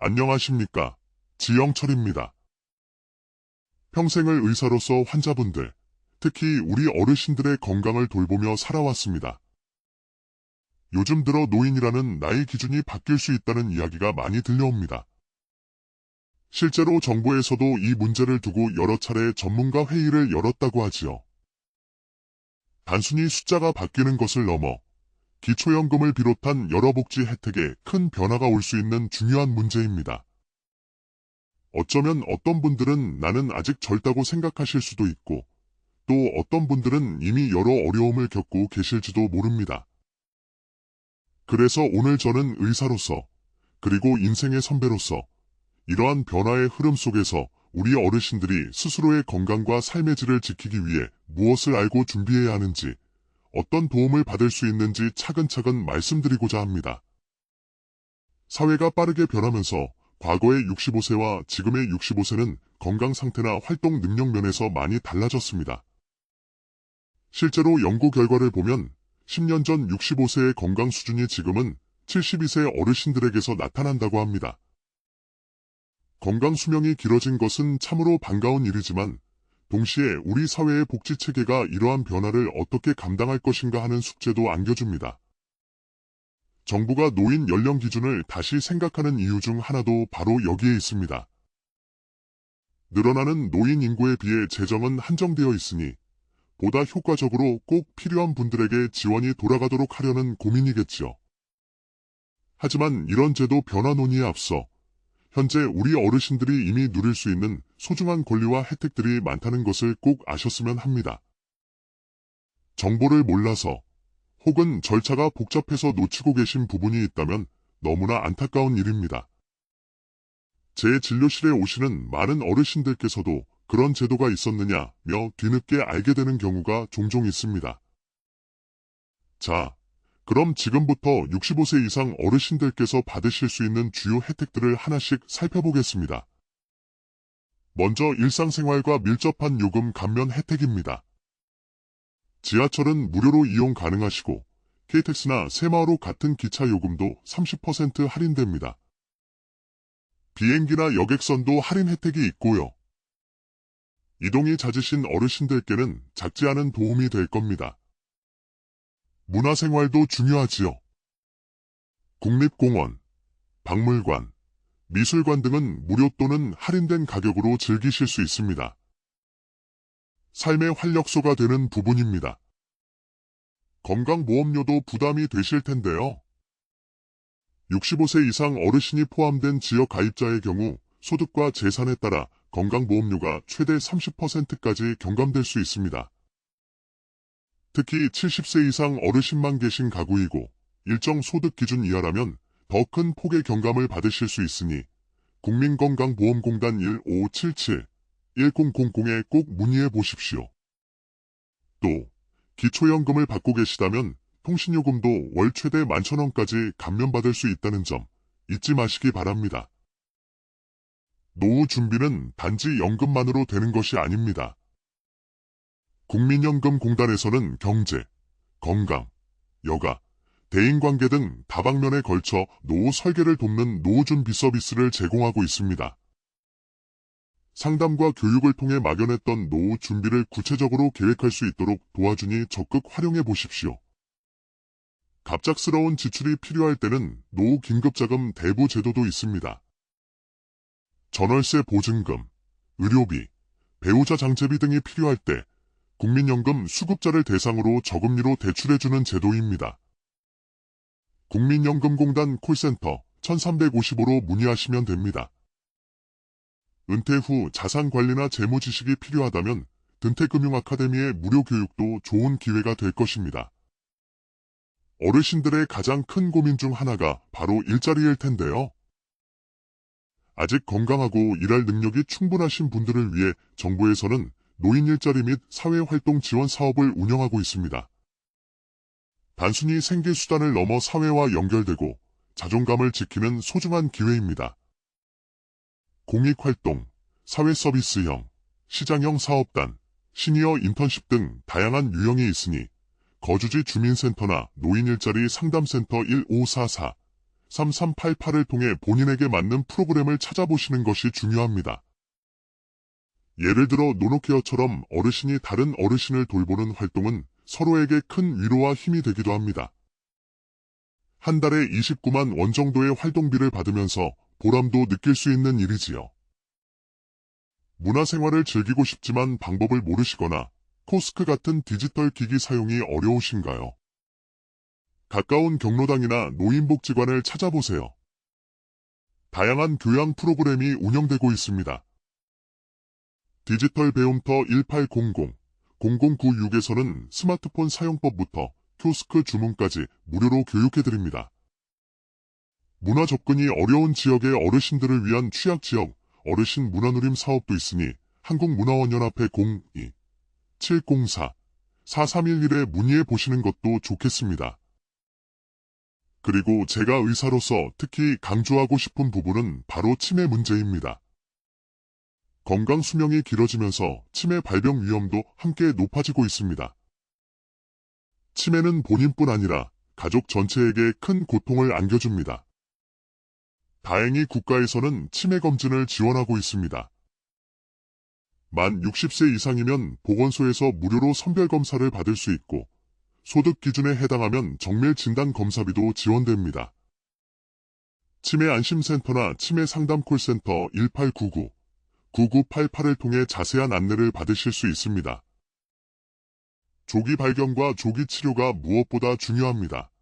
안녕하십니까. 지영철입니다. 평생을 의사로서 환자분들, 특히 우리 어르신들의 건강을 돌보며 살아왔습니다. 요즘 들어 노인이라는 나이 기준이 바뀔 수 있다는 이야기가 많이 들려옵니다. 실제로 정부에서도 이 문제를 두고 여러 차례 전문가 회의를 열었다고 하지요. 단순히 숫자가 바뀌는 것을 넘어 기초연금을 비롯한 여러 복지 혜택에 큰 변화가 올 수 있는 중요한 문제입니다. 어쩌면 어떤 분들은 나는 아직 젊다고 생각하실 수도 있고, 또 어떤 분들은 이미 여러 어려움을 겪고 계실지도 모릅니다. 그래서 오늘 저는 의사로서, 그리고 인생의 선배로서 이러한 변화의 흐름 속에서 우리 어르신들이 스스로의 건강과 삶의 질을 지키기 위해 무엇을 알고 준비해야 하는지, 어떤 도움을 받을 수 있는지 차근차근 말씀드리고자 합니다. 사회가 빠르게 변하면서 과거의 65세와 지금의 65세는 건강 상태나 활동 능력 면에서 많이 달라졌습니다. 실제로 연구 결과를 보면 10년 전 65세의 건강 수준이 지금은 72세 어르신들에게서 나타난다고 합니다. 건강 수명이 길어진 것은 참으로 반가운 일이지만 동시에 우리 사회의 복지체계가 이러한 변화를 어떻게 감당할 것인가 하는 숙제도 안겨줍니다. 정부가 노인 연령 기준을 다시 생각하는 이유 중 하나도 바로 여기에 있습니다. 늘어나는 노인 인구에 비해 재정은 한정되어 있으니 보다 효과적으로 꼭 필요한 분들에게 지원이 돌아가도록 하려는 고민이겠지요. 하지만 이런 제도 변화 논의에 앞서 현재 우리 어르신들이 이미 누릴 수 있는 소중한 권리와 혜택들이 많다는 것을 꼭 아셨으면 합니다. 정보를 몰라서 혹은 절차가 복잡해서 놓치고 계신 부분이 있다면 너무나 안타까운 일입니다. 제 진료실에 오시는 많은 어르신들께서도 그런 제도가 있었느냐며 뒤늦게 알게 되는 경우가 종종 있습니다. 자, 그럼 지금부터 65세 이상 어르신들께서 받으실 수 있는 주요 혜택들을 하나씩 살펴보겠습니다. 먼저 일상생활과 밀접한 요금 감면 혜택입니다. 지하철은 무료로 이용 가능하시고 KTX나 새마을호 같은 기차 요금도 30% 할인됩니다. 비행기나 여객선도 할인 혜택이 있고요. 이동이 잦으신 어르신들께는 작지 않은 도움이 될 겁니다. 문화생활도 중요하지요. 국립공원, 박물관, 미술관 등은 무료 또는 할인된 가격으로 즐기실 수 있습니다. 삶의 활력소가 되는 부분입니다. 건강보험료도 부담이 되실 텐데요. 65세 이상 어르신이 포함된 지역 가입자의 경우 소득과 재산에 따라 건강보험료가 최대 30%까지 경감될 수 있습니다. 특히 70세 이상 어르신만 계신 가구이고 일정 소득 기준 이하라면 더 큰 폭의 경감을 받으실 수 있으니 국민건강보험공단 1577-1000에 꼭 문의해 보십시오. 또 기초연금을 받고 계시다면 통신요금도 월 최대 11,000원까지 감면받을 수 있다는 점 잊지 마시기 바랍니다. 노후 준비는 단지 연금만으로 되는 것이 아닙니다. 국민연금공단에서는 경제, 건강, 여가, 대인관계 등 다방면에 걸쳐 노후 설계를 돕는 노후준비 서비스를 제공하고 있습니다. 상담과 교육을 통해 막연했던 노후 준비를 구체적으로 계획할 수 있도록 도와주니 적극 활용해 보십시오. 갑작스러운 지출이 필요할 때는 노후 긴급자금 대부 제도도 있습니다. 전월세 보증금, 의료비, 배우자 장제비 등이 필요할 때 국민연금 수급자를 대상으로 저금리로 대출해주는 제도입니다. 국민연금공단 콜센터 1355로 문의하시면 됩니다. 은퇴 후 자산관리나 재무지식이 필요하다면 든태금융아카데미의 무료 교육도 좋은 기회가 될 것입니다. 어르신들의 가장 큰 고민 중 하나가 바로 일자리일 텐데요. 아직 건강하고 일할 능력이 충분하신 분들을 위해 정부에서는 노인 일자리 및 사회활동 지원 사업을 운영하고 있습니다. 단순히 생계수단을 넘어 사회와 연결되고 자존감을 지키는 소중한 기회입니다. 공익활동, 사회서비스형, 시장형 사업단, 시니어 인턴십 등 다양한 유형이 있으니 거주지 주민센터나 노인일자리 상담센터 1544, 3388을 통해 본인에게 맞는 프로그램을 찾아보시는 것이 중요합니다. 예를 들어 노노케어처럼 어르신이 다른 어르신을 돌보는 활동은 서로에게 큰 위로와 힘이 되기도 합니다. 한 달에 29만 원 정도의 활동비를 받으면서 보람도 느낄 수 있는 일이지요. 문화생활을 즐기고 싶지만 방법을 모르시거나 코스크 같은 디지털 기기 사용이 어려우신가요? 가까운 경로당이나 노인복지관을 찾아보세요. 다양한 교양 프로그램이 운영되고 있습니다. 디지털 배움터 1800, 0096에서는 스마트폰 사용법부터 키오스크 주문까지 무료로 교육해드립니다. 문화 접근이 어려운 지역의 어르신들을 위한 취약지역 어르신 문화누림 사업도 있으니 한국문화원연합회 02-704-4311에 문의해 보시는 것도 좋겠습니다. 그리고 제가 의사로서 특히 강조하고 싶은 부분은 바로 치매 문제입니다. 건강 수명이 길어지면서 치매 발병 위험도 함께 높아지고 있습니다. 치매는 본인뿐 아니라 가족 전체에게 큰 고통을 안겨줍니다. 다행히 국가에서는 치매 검진을 지원하고 있습니다. 만 60세 이상이면 보건소에서 무료로 선별검사를 받을 수 있고 소득 기준에 해당하면 정밀 진단 검사비도 지원됩니다. 치매 안심센터나 치매 상담 콜센터 1899-9988을 통해 자세한 안내를 받으실 수 있습니다. 조기 발견과 조기 치료가 무엇보다 중요합니다.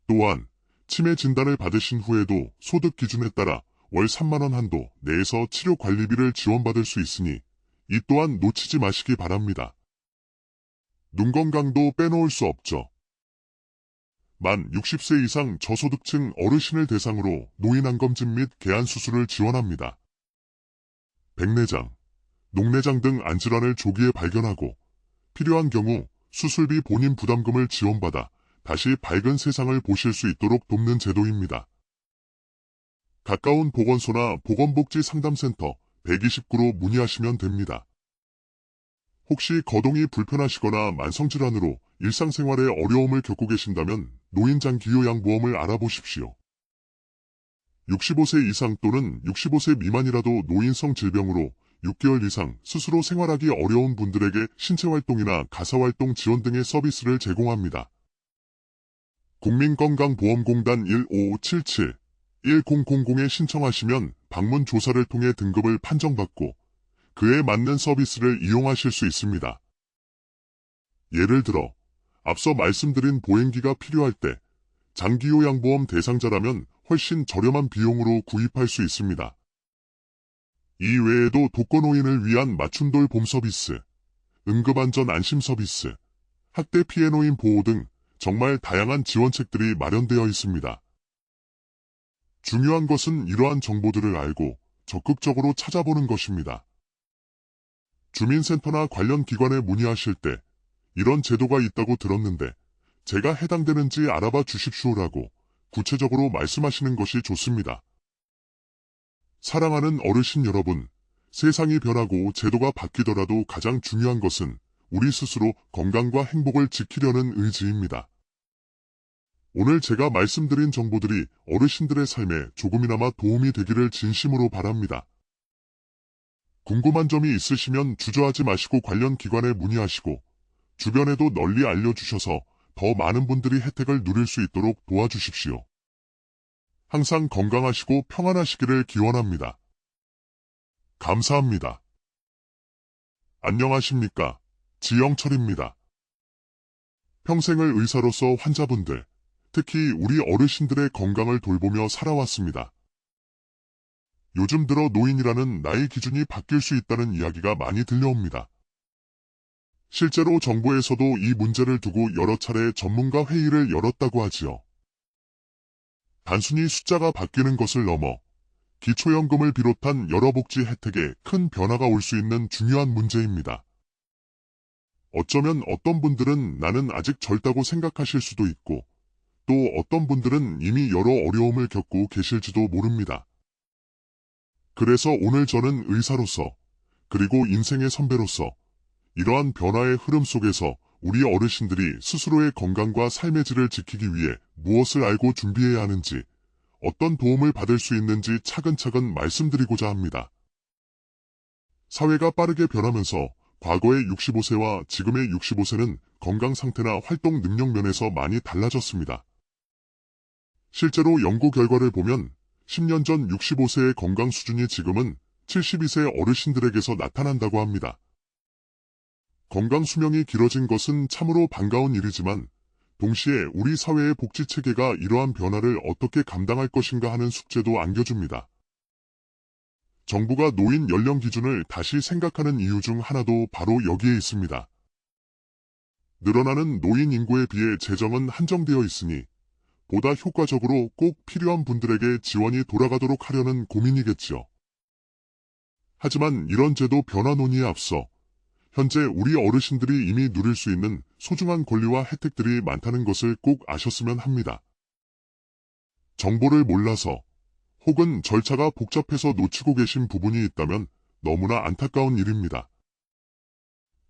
또한 치매 진단을 받으신 후에도 소득 기준에 따라 월 3만 원 한도 내에서 치료 관리비를 지원받을 수 있으니 이 또한 놓치지 마시기 바랍니다. 눈 건강도 빼놓을 수 없죠. 만 60세 이상 저소득층 어르신을 대상으로 노인 안검진 및 개안 수술을 지원합니다. 백내장, 녹내장 등 안질환을 조기에 발견하고 필요한 경우 수술비 본인 부담금을 지원받아 다시 밝은 세상을 보실 수 있도록 돕는 제도입니다. 가까운 보건소나 보건복지상담센터 129로 문의하시면 됩니다. 혹시 거동이 불편하시거나 만성질환으로 일상생활에 어려움을 겪고 계신다면 노인장기요양보험을 알아보십시오. 65세 이상 또는 65세 미만이라도 노인성 질병으로 6개월 이상 스스로 생활하기 어려운 분들에게 신체활동이나 가사활동 지원 등의 서비스를 제공합니다. 국민건강보험공단 1577-1000에 신청하시면 방문 조사를 통해 등급을 판정받고 그에 맞는 서비스를 이용하실 수 있습니다. 예를 들어 앞서 말씀드린 보행기가 필요할 때 장기요양보험 대상자라면 훨씬 저렴한 비용으로 구입할 수 있습니다. 이 외에도 독거노인을 위한 맞춤돌 봄 서비스, 응급안전 안심 서비스, 학대 피해 노인 보호 등 정말 다양한 지원책들이 마련되어 있습니다. 중요한 것은 이러한 정보들을 알고 적극적으로 찾아보는 것입니다. 주민센터나 관련 기관에 문의하실 때 이런 제도가 있다고 들었는데 제가 해당되는지 알아봐 주십시오라고 구체적으로 말씀하시는 것이 좋습니다. 사랑하는 어르신 여러분, 세상이 변하고 제도가 바뀌더라도 가장 중요한 것은 우리 스스로 건강과 행복을 지키려는 의지입니다. 오늘 제가 말씀드린 정보들이 어르신들의 삶에 조금이나마 도움이 되기를 진심으로 바랍니다. 궁금한 점이 있으시면 주저하지 마시고 관련 기관에 문의하시고 주변에도 널리 알려주셔서 더 많은 분들이 혜택을 누릴 수 있도록 도와주십시오. 항상 건강하시고 평안하시기를 기원합니다. 감사합니다. 안녕하십니까? 지영철입니다. 평생을 의사로서 환자분들, 특히 우리 어르신들의 건강을 돌보며 살아왔습니다. 요즘 들어 노인이라는 나이 기준이 바뀔 수 있다는 이야기가 많이 들려옵니다. 실제로 정부에서도 이 문제를 두고 여러 차례 전문가 회의를 열었다고 하지요. 단순히 숫자가 바뀌는 것을 넘어 기초연금을 비롯한 여러 복지 혜택에 큰 변화가 올 수 있는 중요한 문제입니다. 어쩌면 어떤 분들은 나는 아직 젊다고 생각하실 수도 있고 또 어떤 분들은 이미 여러 어려움을 겪고 계실지도 모릅니다. 그래서 오늘 저는 의사로서 그리고 인생의 선배로서 이러한 변화의 흐름 속에서 우리 어르신들이 스스로의 건강과 삶의 질을 지키기 위해 무엇을 알고 준비해야 하는지, 어떤 도움을 받을 수 있는지 차근차근 말씀드리고자 합니다. 사회가 빠르게 변하면서 과거의 65세와 지금의 65세는 건강 상태나 활동 능력 면에서 많이 달라졌습니다. 실제로 연구 결과를 보면 10년 전 65세의 건강 수준이 지금은 72세 어르신들에게서 나타난다고 합니다. 건강 수명이 길어진 것은 참으로 반가운 일이지만 동시에 우리 사회의 복지 체계가 이러한 변화를 어떻게 감당할 것인가 하는 숙제도 안겨줍니다. 정부가 노인 연령 기준을 다시 생각하는 이유 중 하나도 바로 여기에 있습니다. 늘어나는 노인 인구에 비해 재정은 한정되어 있으니 보다 효과적으로 꼭 필요한 분들에게 지원이 돌아가도록 하려는 고민이겠지요. 하지만 이런 제도 변화 논의에 앞서 현재 우리 어르신들이 이미 누릴 수 있는 소중한 권리와 혜택들이 많다는 것을 꼭 아셨으면 합니다. 정보를 몰라서 혹은 절차가 복잡해서 놓치고 계신 부분이 있다면 너무나 안타까운 일입니다.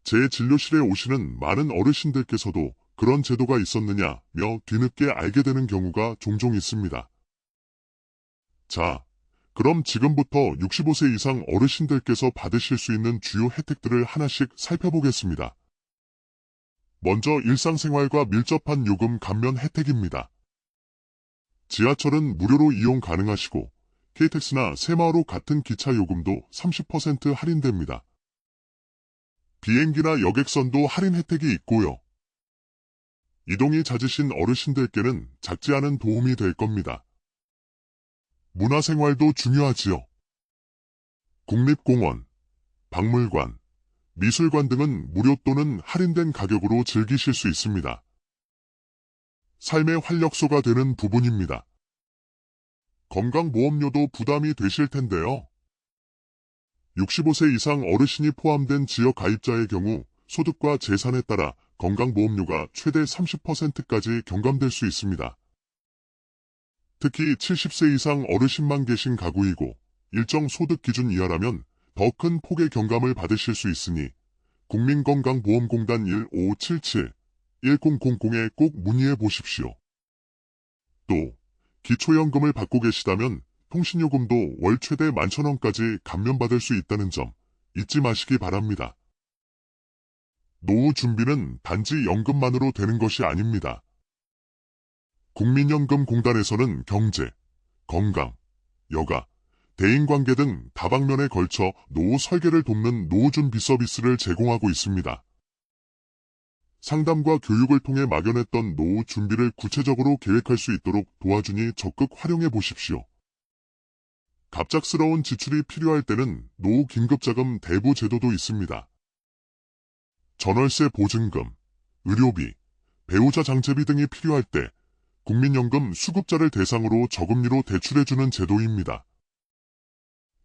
제 진료실에 오시는 많은 어르신들께서도 그런 제도가 있었느냐며 뒤늦게 알게 되는 경우가 종종 있습니다. 자, 그럼 지금부터 65세 이상 어르신들께서 받으실 수 있는 주요 혜택들을 하나씩 살펴보겠습니다. 먼저 일상생활과 밀접한 요금 감면 혜택입니다. 지하철은 무료로 이용 가능하시고 KTX나 새마을호 같은 기차 요금도 30% 할인됩니다. 비행기나 여객선도 할인 혜택이 있고요. 이동이 잦으신 어르신들께는 작지 않은 도움이 될 겁니다. 문화생활도 중요하지요. 국립공원, 박물관, 미술관 등은 무료 또는 할인된 가격으로 즐기실 수 있습니다. 삶의 활력소가 되는 부분입니다. 건강보험료도 부담이 되실 텐데요. 65세 이상 어르신이 포함된 지역 가입자의 경우 소득과 재산에 따라 건강보험료가 최대 30%까지 경감될 수 있습니다. 특히 70세 이상 어르신만 계신 가구이고 일정 소득 기준 이하라면 더 큰 폭의 경감을 받으실 수 있으니 국민건강보험공단 1577-1000에 꼭 문의해 보십시오. 또 기초연금을 받고 계시다면 통신요금도 월 최대 11,000원까지 감면받을 수 있다는 점 잊지 마시기 바랍니다. 노후 준비는 단지 연금만으로 되는 것이 아닙니다. 국민연금공단에서는 경제, 건강, 여가, 대인관계 등 다방면에 걸쳐 노후 설계를 돕는 노후 준비 서비스를 제공하고 있습니다. 상담과 교육을 통해 막연했던 노후 준비를 구체적으로 계획할 수 있도록 도와주니 적극 활용해 보십시오. 갑작스러운 지출이 필요할 때는 노후 긴급자금 대부 제도도 있습니다. 전월세 보증금, 의료비, 배우자 장제비 등이 필요할 때 국민연금 수급자를 대상으로 저금리로 대출해주는 제도입니다.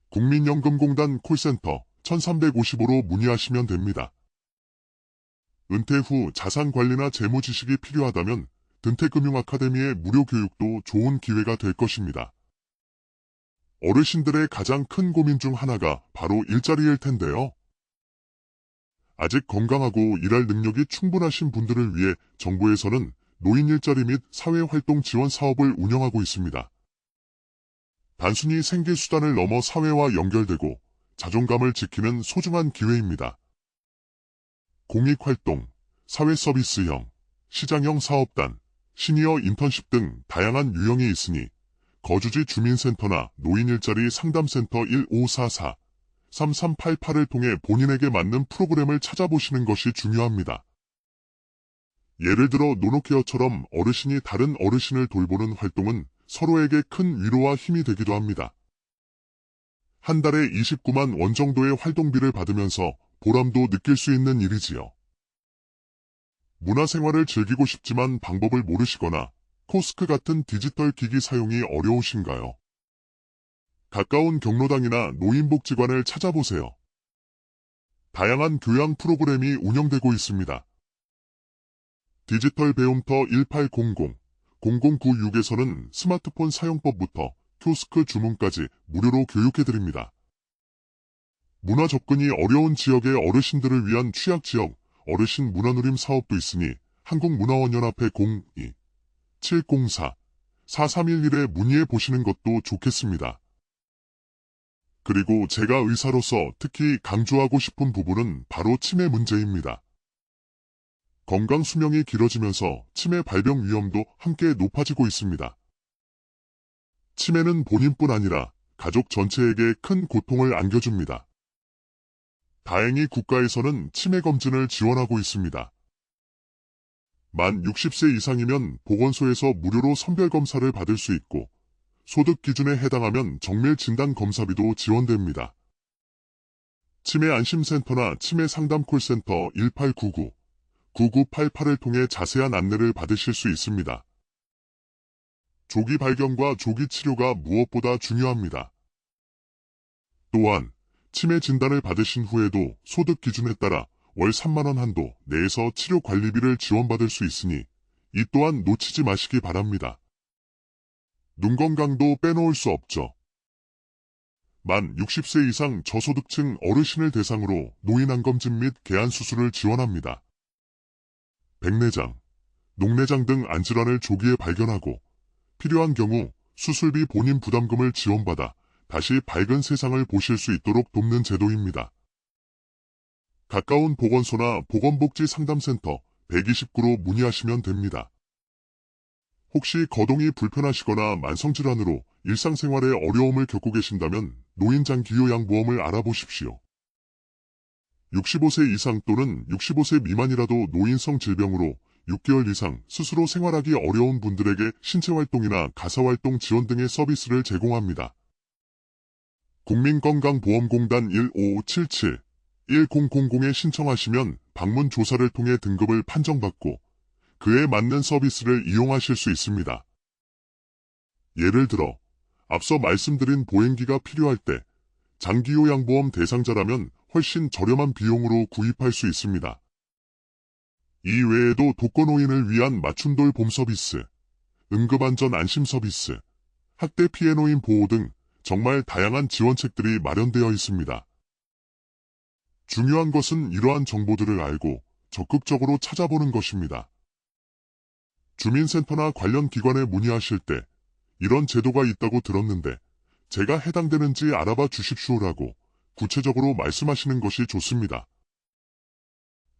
국민연금공단 콜센터 1355로 문의하시면 됩니다. 은퇴 후 자산관리나 재무지식이 필요하다면 든태금융아카데미의 무료 교육도 좋은 기회가 될 것입니다. 어르신들의 가장 큰 고민 중 하나가 바로 일자리일 텐데요. 아직 건강하고 일할 능력이 충분하신 분들을 위해 정부에서는 노인 일자리 및 사회활동 지원 사업을 운영하고 있습니다. 단순히 생계수단을 넘어 사회와 연결되고 자존감을 지키는 소중한 기회입니다. 공익활동, 사회서비스형, 시장형 사업단, 시니어 인턴십 등 다양한 유형이 있으니 거주지 주민센터나 노인일자리 상담센터 1544-3388을 통해 본인에게 맞는 프로그램을 찾아보시는 것이 중요합니다. 예를 들어 노노케어처럼 어르신이 다른 어르신을 돌보는 활동은 서로에게 큰 위로와 힘이 되기도 합니다. 한 달에 29만 원 정도의 활동비를 받으면서 보람도 느낄 수 있는 일이지요. 문화생활을 즐기고 싶지만 방법을 모르시거나 코스크 같은 디지털 기기 사용이 어려우신가요? 가까운 경로당이나 노인복지관을 찾아보세요. 다양한 교양 프로그램이 운영되고 있습니다. 디지털 배움터 1800-0096에서는 스마트폰 사용법부터 키오스크 주문까지 무료로 교육해드립니다. 문화 접근이 어려운 지역의 어르신들을 위한 취약지역 어르신 문화누림 사업도 있으니 한국문화원연합회 02-704-4311에 문의해 보시는 것도 좋겠습니다. 그리고 제가 의사로서 특히 강조하고 싶은 부분은 바로 치매 문제입니다. 건강 수명이 길어지면서 치매 발병 위험도 함께 높아지고 있습니다. 치매는 본인뿐 아니라 가족 전체에게 큰 고통을 안겨줍니다. 다행히 국가에서는 치매 검진을 지원하고 있습니다. 만 60세 이상이면 보건소에서 무료로 선별검사를 받을 수 있고 소득 기준에 해당하면 정밀 진단 검사비도 지원됩니다. 치매 안심센터나 치매 상담 콜센터 1899-9988을 통해 자세한 안내를 받으실 수 있습니다. 조기 발견과 조기 치료가 무엇보다 중요합니다. 또한 치매 진단을 받으신 후에도 소득 기준에 따라 월 3만 원 한도 내에서 치료 관리비를 지원받을 수 있으니 이 또한 놓치지 마시기 바랍니다. 눈 건강도 빼놓을 수 없죠. 만 60세 이상 저소득층 어르신을 대상으로 노인 안검진 및 개안 수술을 지원합니다. 백내장, 녹내장 등 안질환을 조기에 발견하고 필요한 경우 수술비 본인 부담금을 지원받아 다시 밝은 세상을 보실 수 있도록 돕는 제도입니다. 가까운 보건소나 보건복지상담센터 129로 문의하시면 됩니다. 혹시 거동이 불편하시거나 만성질환으로 일상생활에 어려움을 겪고 계신다면 노인장기요양보험을 알아보십시오. 65세 이상 또는 65세 미만이라도 노인성 질병으로 6개월 이상 스스로 생활하기 어려운 분들에게 신체활동이나 가사활동 지원 등의 서비스를 제공합니다. 국민건강보험공단 1577-1000에 신청하시면 방문 조사를 통해 등급을 판정받고 그에 맞는 서비스를 이용하실 수 있습니다. 예를 들어 앞서 말씀드린 보행기가 필요할 때 장기요양보험 대상자라면 훨씬 저렴한 비용으로 구입할 수 있습니다. 이 외에도 독거노인을 위한 맞춤돌 봄 서비스, 응급안전 안심 서비스, 학대 피해 노인 보호 등 정말 다양한 지원책들이 마련되어 있습니다. 중요한 것은 이러한 정보들을 알고 적극적으로 찾아보는 것입니다. 주민센터나 관련 기관에 문의하실 때 이런 제도가 있다고 들었는데 제가 해당되는지 알아봐 주십시오라고 구체적으로 말씀하시는 것이 좋습니다.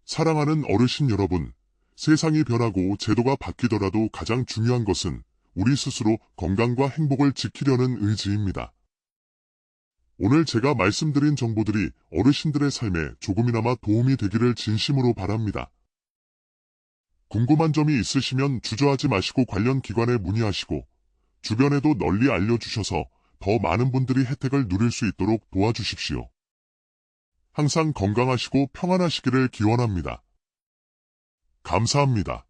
사랑하는 어르신 여러분, 세상이 변하고 제도가 바뀌더라도 가장 중요한 것은 우리 스스로 건강과 행복을 지키려는 의지입니다. 오늘 제가 말씀드린 정보들이 어르신들의 삶에 조금이나마 도움이 되기를 진심으로 바랍니다. 궁금한 점이 있으시면 주저하지 마시고 관련 기관에 문의하시고 주변에도 널리 알려주셔서 더 많은 분들이 혜택을 누릴 수 있도록 도와주십시오. 항상 건강하시고 평안하시기를 기원합니다. 감사합니다.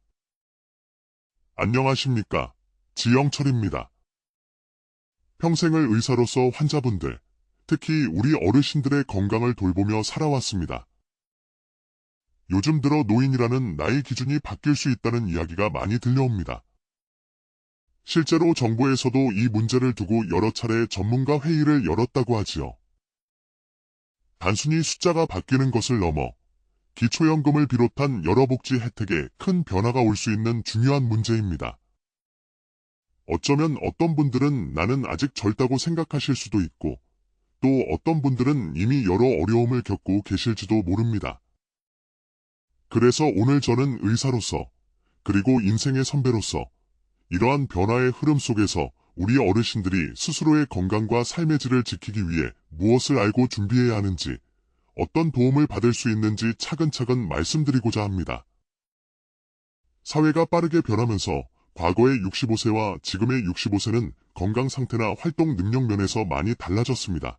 안녕하십니까? 지영철입니다. 평생을 의사로서 환자분들, 특히 우리 어르신들의 건강을 돌보며 살아왔습니다. 요즘 들어 노인이라는 나이 기준이 바뀔 수 있다는 이야기가 많이 들려옵니다. 실제로 정부에서도 이 문제를 두고 여러 차례 전문가 회의를 열었다고 하지요. 단순히 숫자가 바뀌는 것을 넘어 기초연금을 비롯한 여러 복지 혜택에 큰 변화가 올 수 있는 중요한 문제입니다. 어쩌면 어떤 분들은 나는 아직 젊다고 생각하실 수도 있고 또 어떤 분들은 이미 여러 어려움을 겪고 계실지도 모릅니다. 그래서 오늘 저는 의사로서 그리고 인생의 선배로서 이러한 변화의 흐름 속에서 우리 어르신들이 스스로의 건강과 삶의 질을 지키기 위해 무엇을 알고 준비해야 하는지, 어떤 도움을 받을 수 있는지 차근차근 말씀드리고자 합니다. 사회가 빠르게 변하면서 과거의 65세와 지금의 65세는 건강 상태나 활동 능력 면에서 많이 달라졌습니다.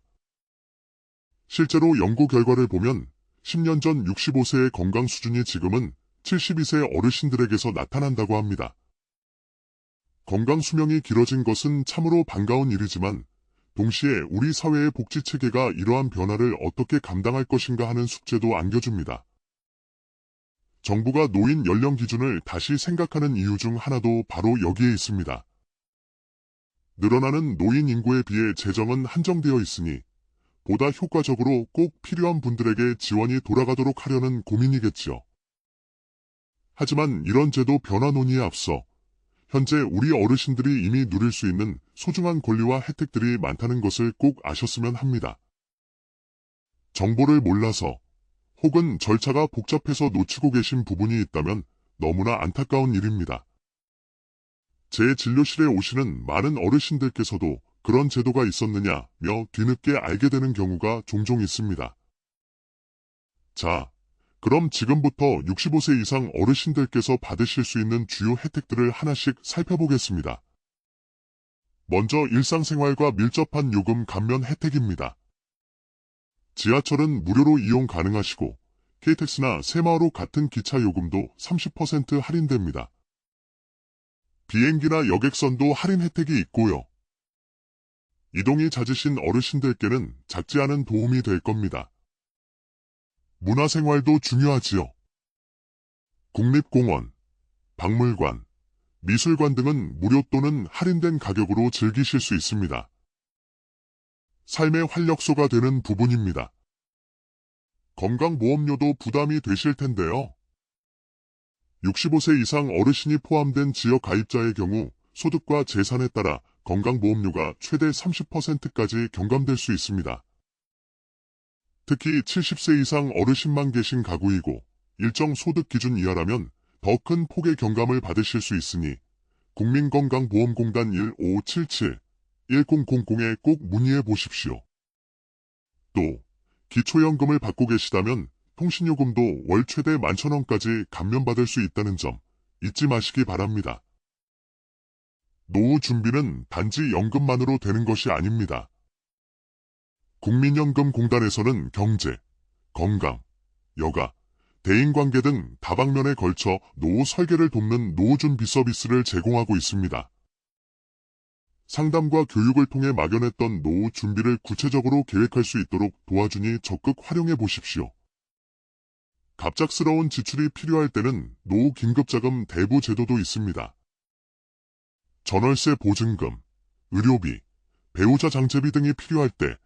실제로 연구 결과를 보면 10년 전 65세의 건강 수준이 지금은 72세 어르신들에게서 나타난다고 합니다. 건강 수명이 길어진 것은 참으로 반가운 일이지만 동시에 우리 사회의 복지체계가 이러한 변화를 어떻게 감당할 것인가 하는 숙제도 안겨줍니다. 정부가 노인 연령 기준을 다시 생각하는 이유 중 하나도 바로 여기에 있습니다. 늘어나는 노인 인구에 비해 재정은 한정되어 있으니 보다 효과적으로 꼭 필요한 분들에게 지원이 돌아가도록 하려는 고민이겠지요. 하지만 이런 제도 변화 논의에 앞서 현재 우리 어르신들이 이미 누릴 수 있는 소중한 권리와 혜택들이 많다는 것을 꼭 아셨으면 합니다. 정보를 몰라서 혹은 절차가 복잡해서 놓치고 계신 부분이 있다면 너무나 안타까운 일입니다. 제 진료실에 오시는 많은 어르신들께서도 그런 제도가 있었느냐며 뒤늦게 알게 되는 경우가 종종 있습니다. 자, 그럼 지금부터 65세 이상 어르신들께서 받으실 수 있는 주요 혜택들을 하나씩 살펴보겠습니다. 먼저 일상생활과 밀접한 요금 감면 혜택입니다. 지하철은 무료로 이용 가능하시고 KTX나 새마을호 같은 기차 요금도 30% 할인됩니다. 비행기나 여객선도 할인 혜택이 있고요. 이동이 잦으신 어르신들께는 작지 않은 도움이 될 겁니다. 문화생활도 중요하지요. 국립공원, 박물관, 미술관 등은 무료 또는 할인된 가격으로 즐기실 수 있습니다. 삶의 활력소가 되는 부분입니다. 건강보험료도 부담이 되실 텐데요. 65세 이상 어르신이 포함된 지역 가입자의 경우 소득과 재산에 따라 건강보험료가 최대 30%까지 경감될 수 있습니다. 특히 70세 이상 어르신만 계신 가구이고 일정 소득 기준 이하라면 더 큰 폭의 경감을 받으실 수 있으니 국민건강보험공단 1577-1000에 꼭 문의해 보십시오. 또 기초연금을 받고 계시다면 통신요금도 월 최대 11,000원까지 감면받을 수 있다는 점 잊지 마시기 바랍니다. 노후 준비는 단지 연금만으로 되는 것이 아닙니다. 국민연금공단에서는 경제, 건강, 여가, 대인관계 등 다방면에 걸쳐 노후 설계를 돕는 노후 준비 서비스를 제공하고 있습니다. 상담과 교육을 통해 막연했던 노후 준비를 구체적으로 계획할 수 있도록 도와주니 적극 활용해 보십시오. 갑작스러운 지출이 필요할 때는 노후 긴급자금 대부 제도도 있습니다. 전월세 보증금, 의료비, 배우자 장제비 등이 필요할 때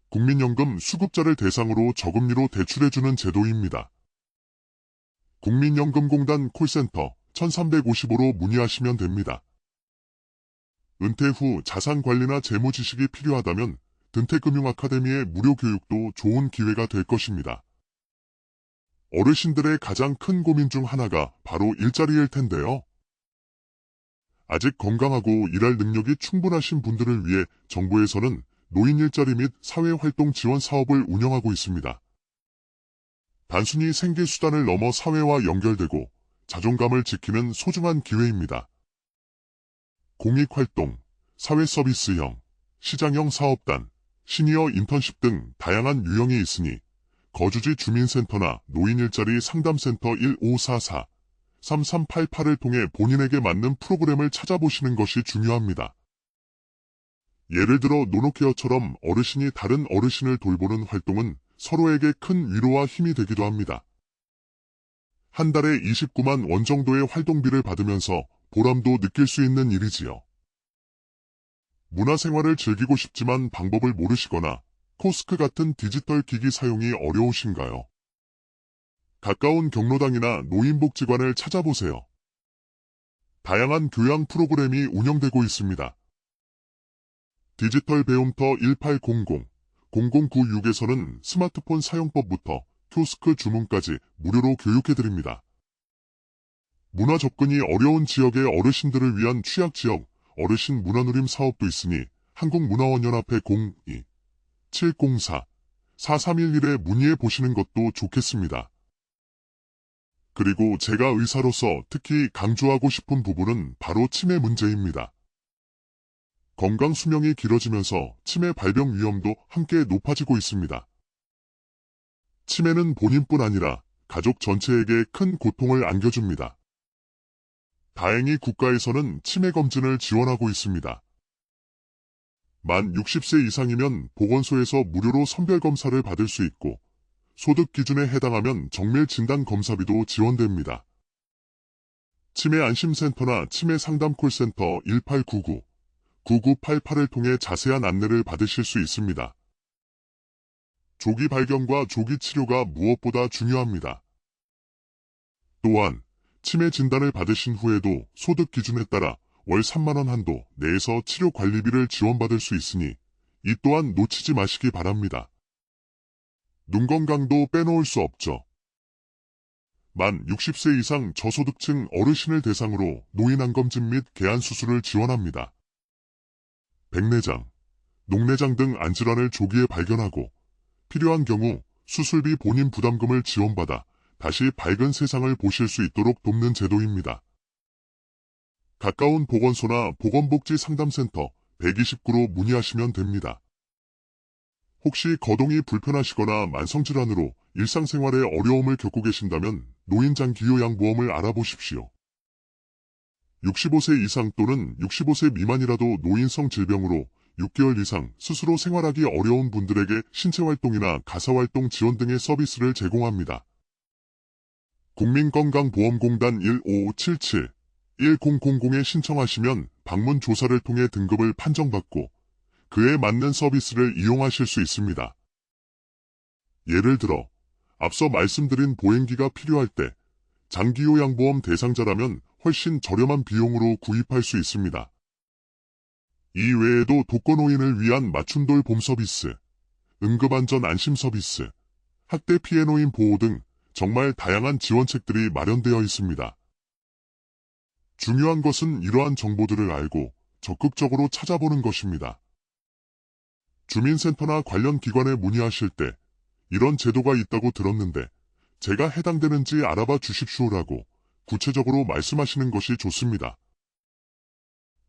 국민연금 수급자를 대상으로 저금리로 대출해주는 제도입니다. 국민연금공단 콜센터 1355로 문의하시면 됩니다. 은퇴 후 자산관리나 재무지식이 필요하다면 든태금융아카데미의 무료 교육도 좋은 기회가 될 것입니다. 어르신들의 가장 큰 고민 중 하나가 바로 일자리일 텐데요. 아직 건강하고 일할 능력이 충분하신 분들을 위해 정부에서는 노인 일자리 및 사회활동 지원 사업을 운영하고 있습니다. 단순히 생계수단을 넘어 사회와 연결되고 자존감을 지키는 소중한 기회입니다. 공익활동, 사회서비스형, 시장형 사업단, 시니어 인턴십 등 다양한 유형이 있으니 거주지 주민센터나 노인일자리 상담센터 1544-3388을 통해 본인에게 맞는 프로그램을 찾아보시는 것이 중요합니다. 예를 들어 노노케어처럼 어르신이 다른 어르신을 돌보는 활동은 서로에게 큰 위로와 힘이 되기도 합니다. 한 달에 29만 원 정도의 활동비를 받으면서 보람도 느낄 수 있는 일이지요. 문화생활을 즐기고 싶지만 방법을 모르시거나 코스크 같은 디지털 기기 사용이 어려우신가요? 가까운 경로당이나 노인복지관을 찾아보세요. 다양한 교양 프로그램이 운영되고 있습니다. 디지털 배움터 1800-0096에서는 스마트폰 사용법부터 키오스크 주문까지 무료로 교육해드립니다. 문화 접근이 어려운 지역의 어르신들을 위한 취약지역 어르신 문화누림 사업도 있으니 한국문화원연합회 02-704-4311에 문의해 보시는 것도 좋겠습니다. 그리고 제가 의사로서 특히 강조하고 싶은 부분은 바로 치매 문제입니다. 건강 수명이 길어지면서 치매 발병 위험도 함께 높아지고 있습니다. 치매는 본인뿐 아니라 가족 전체에게 큰 고통을 안겨줍니다. 다행히 국가에서는 치매 검진을 지원하고 있습니다. 만 60세 이상이면 보건소에서 무료로 선별검사를 받을 수 있고 소득 기준에 해당하면 정밀 진단 검사비도 지원됩니다. 치매 안심센터나 치매 상담 콜센터 1899-9988을 통해 자세한 안내를 받으실 수 있습니다. 조기 발견과 조기 치료가 무엇보다 중요합니다. 또한 치매 진단을 받으신 후에도 소득 기준에 따라 월 3만 원 한도 내에서 치료 관리비를 지원받을 수 있으니 이 또한 놓치지 마시기 바랍니다. 눈 건강도 빼놓을 수 없죠. 만 60세 이상 저소득층 어르신을 대상으로 노인 안검진 및 개안 수술을 지원합니다. 백내장, 녹내장 등 안질환을 조기에 발견하고 필요한 경우 수술비 본인 부담금을 지원받아 다시 밝은 세상을 보실 수 있도록 돕는 제도입니다. 가까운 보건소나 보건복지상담센터 129로 문의하시면 됩니다. 혹시 거동이 불편하시거나 만성질환으로 일상생활에 어려움을 겪고 계신다면 노인장기요양보험을 알아보십시오. 65세 이상 또는 65세 미만이라도 노인성 질병으로 6개월 이상 스스로 생활하기 어려운 분들에게 신체활동이나 가사활동 지원 등의 서비스를 제공합니다. 국민건강보험공단 1577-1000에 신청하시면 방문 조사를 통해 등급을 판정받고 그에 맞는 서비스를 이용하실 수 있습니다. 예를 들어 앞서 말씀드린 보행기가 필요할 때 장기요양보험 대상자라면 훨씬 저렴한 비용으로 구입할 수 있습니다. 이 외에도 독거노인을 위한 맞춤돌 봄 서비스, 응급안전 안심 서비스, 학대 피해 노인 보호 등 정말 다양한 지원책들이 마련되어 있습니다. 중요한 것은 이러한 정보들을 알고 적극적으로 찾아보는 것입니다. 주민센터나 관련 기관에 문의하실 때 이런 제도가 있다고 들었는데 제가 해당되는지 알아봐 주십시오라고 구체적으로 말씀하시는 것이 좋습니다.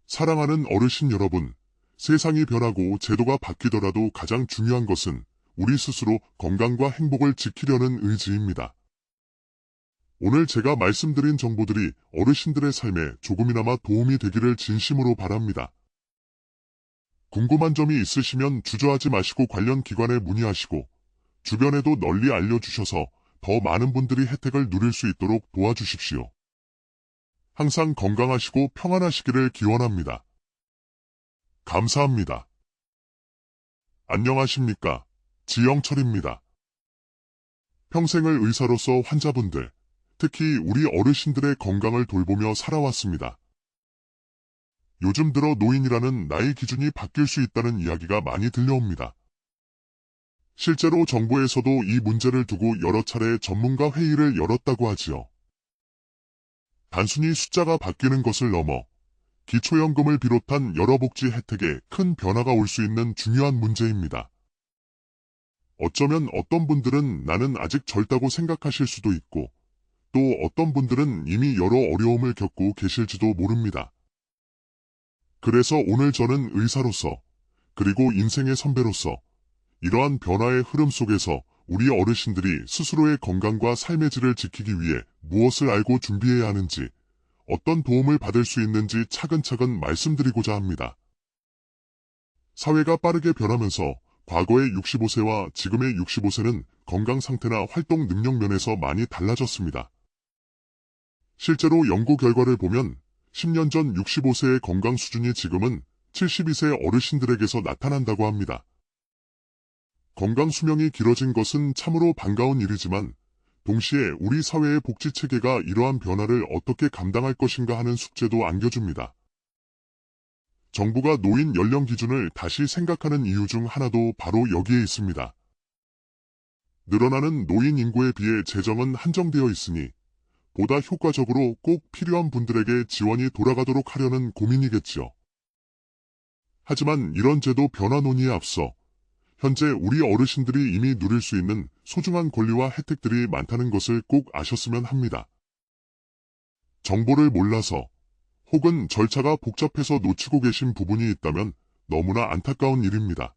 사랑하는 어르신 여러분, 세상이 변하고 제도가 바뀌더라도 가장 중요한 것은 우리 스스로 건강과 행복을 지키려는 의지입니다. 오늘 제가 말씀드린 정보들이 어르신들의 삶에 조금이나마 도움이 되기를 진심으로 바랍니다. 궁금한 점이 있으시면 주저하지 마시고 관련 기관에 문의하시고 주변에도 널리 알려주셔서 더 많은 분들이 혜택을 누릴 수 있도록 도와주십시오. 항상 건강하시고 평안하시기를 기원합니다. 감사합니다. 안녕하십니까? 지영철입니다. 평생을 의사로서 환자분들, 특히 우리 어르신들의 건강을 돌보며 살아왔습니다. 요즘 들어 노인이라는 나이 기준이 바뀔 수 있다는 이야기가 많이 들려옵니다. 실제로 정부에서도 이 문제를 두고 여러 차례 전문가 회의를 열었다고 하지요. 단순히 숫자가 바뀌는 것을 넘어 기초연금을 비롯한 여러 복지 혜택에 큰 변화가 올 수 있는 중요한 문제입니다. 어쩌면 어떤 분들은 나는 아직 젊다고 생각하실 수도 있고 또 어떤 분들은 이미 여러 어려움을 겪고 계실지도 모릅니다. 그래서 오늘 저는 의사로서 그리고 인생의 선배로서 이러한 변화의 흐름 속에서 우리 어르신들이 스스로의 건강과 삶의 질을 지키기 위해 무엇을 알고 준비해야 하는지, 어떤 도움을 받을 수 있는지 차근차근 말씀드리고자 합니다. 사회가 빠르게 변하면서 과거의 65세와 지금의 65세는 건강 상태나 활동 능력 면에서 많이 달라졌습니다. 실제로 연구 결과를 보면 10년 전 65세의 건강 수준이 지금은 72세 어르신들에게서 나타난다고 합니다. 건강 수명이 길어진 것은 참으로 반가운 일이지만 동시에 우리 사회의 복지체계가 이러한 변화를 어떻게 감당할 것인가 하는 숙제도 안겨줍니다. 정부가 노인 연령 기준을 다시 생각하는 이유 중 하나도 바로 여기에 있습니다. 늘어나는 노인 인구에 비해 재정은 한정되어 있으니 보다 효과적으로 꼭 필요한 분들에게 지원이 돌아가도록 하려는 고민이겠지요. 하지만 이런 제도 변화 논의에 앞서 현재 우리 어르신들이 이미 누릴 수 있는 소중한 권리와 혜택들이 많다는 것을 꼭 아셨으면 합니다. 정보를 몰라서 혹은 절차가 복잡해서 놓치고 계신 부분이 있다면 너무나 안타까운 일입니다.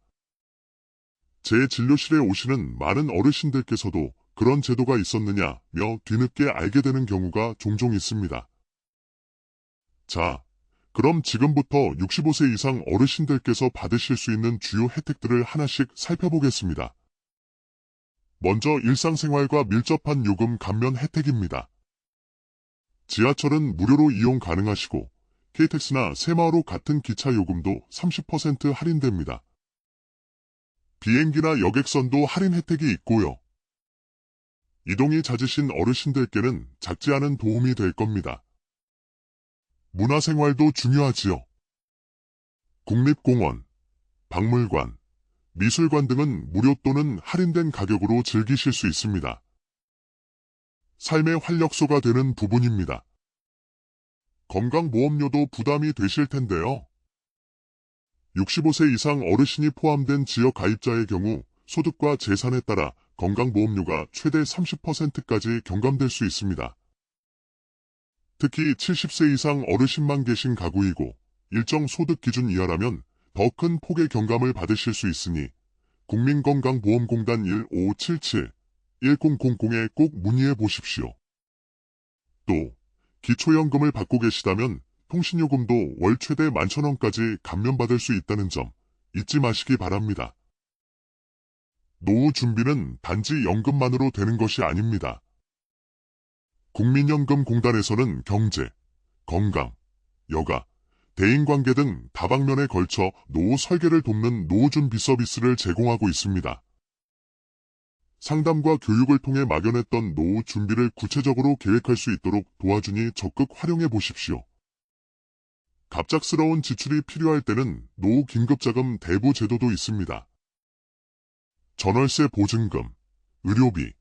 제 진료실에 오시는 많은 어르신들께서도 그런 제도가 있었느냐며 뒤늦게 알게 되는 경우가 종종 있습니다. 자, 그럼 지금부터 65세 이상 어르신들께서 받으실 수 있는 주요 혜택들을 하나씩 살펴보겠습니다. 먼저 일상생활과 밀접한 요금 감면 혜택입니다. 지하철은 무료로 이용 가능하시고 KTX나 새마을호 같은 기차 요금도 30% 할인됩니다. 비행기나 여객선도 할인 혜택이 있고요. 이동이 잦으신 어르신들께는 작지 않은 도움이 될 겁니다. 문화생활도 중요하지요. 국립공원, 박물관, 미술관 등은 무료 또는 할인된 가격으로 즐기실 수 있습니다. 삶의 활력소가 되는 부분입니다. 건강보험료도 부담이 되실 텐데요. 65세 이상 어르신이 포함된 지역 가입자의 경우 소득과 재산에 따라 건강보험료가 최대 30%까지 경감될 수 있습니다. 특히 70세 이상 어르신만 계신 가구이고 일정 소득 기준 이하라면 더 큰 폭의 경감을 받으실 수 있으니 국민건강보험공단 1577-1000에 꼭 문의해 보십시오. 또 기초연금을 받고 계시다면 통신요금도 월 최대 11,000원까지 감면받을 수 있다는 점 잊지 마시기 바랍니다. 노후 준비는 단지 연금만으로 되는 것이 아닙니다. 국민연금공단에서는 경제, 건강, 여가, 대인관계 등 다방면에 걸쳐 노후 설계를 돕는 노후 준비 서비스를 제공하고 있습니다. 상담과 교육을 통해 막연했던 노후 준비를 구체적으로 계획할 수 있도록 도와주니 적극 활용해 보십시오. 갑작스러운 지출이 필요할 때는 노후 긴급자금 대부 제도도 있습니다. 전월세 보증금, 의료비,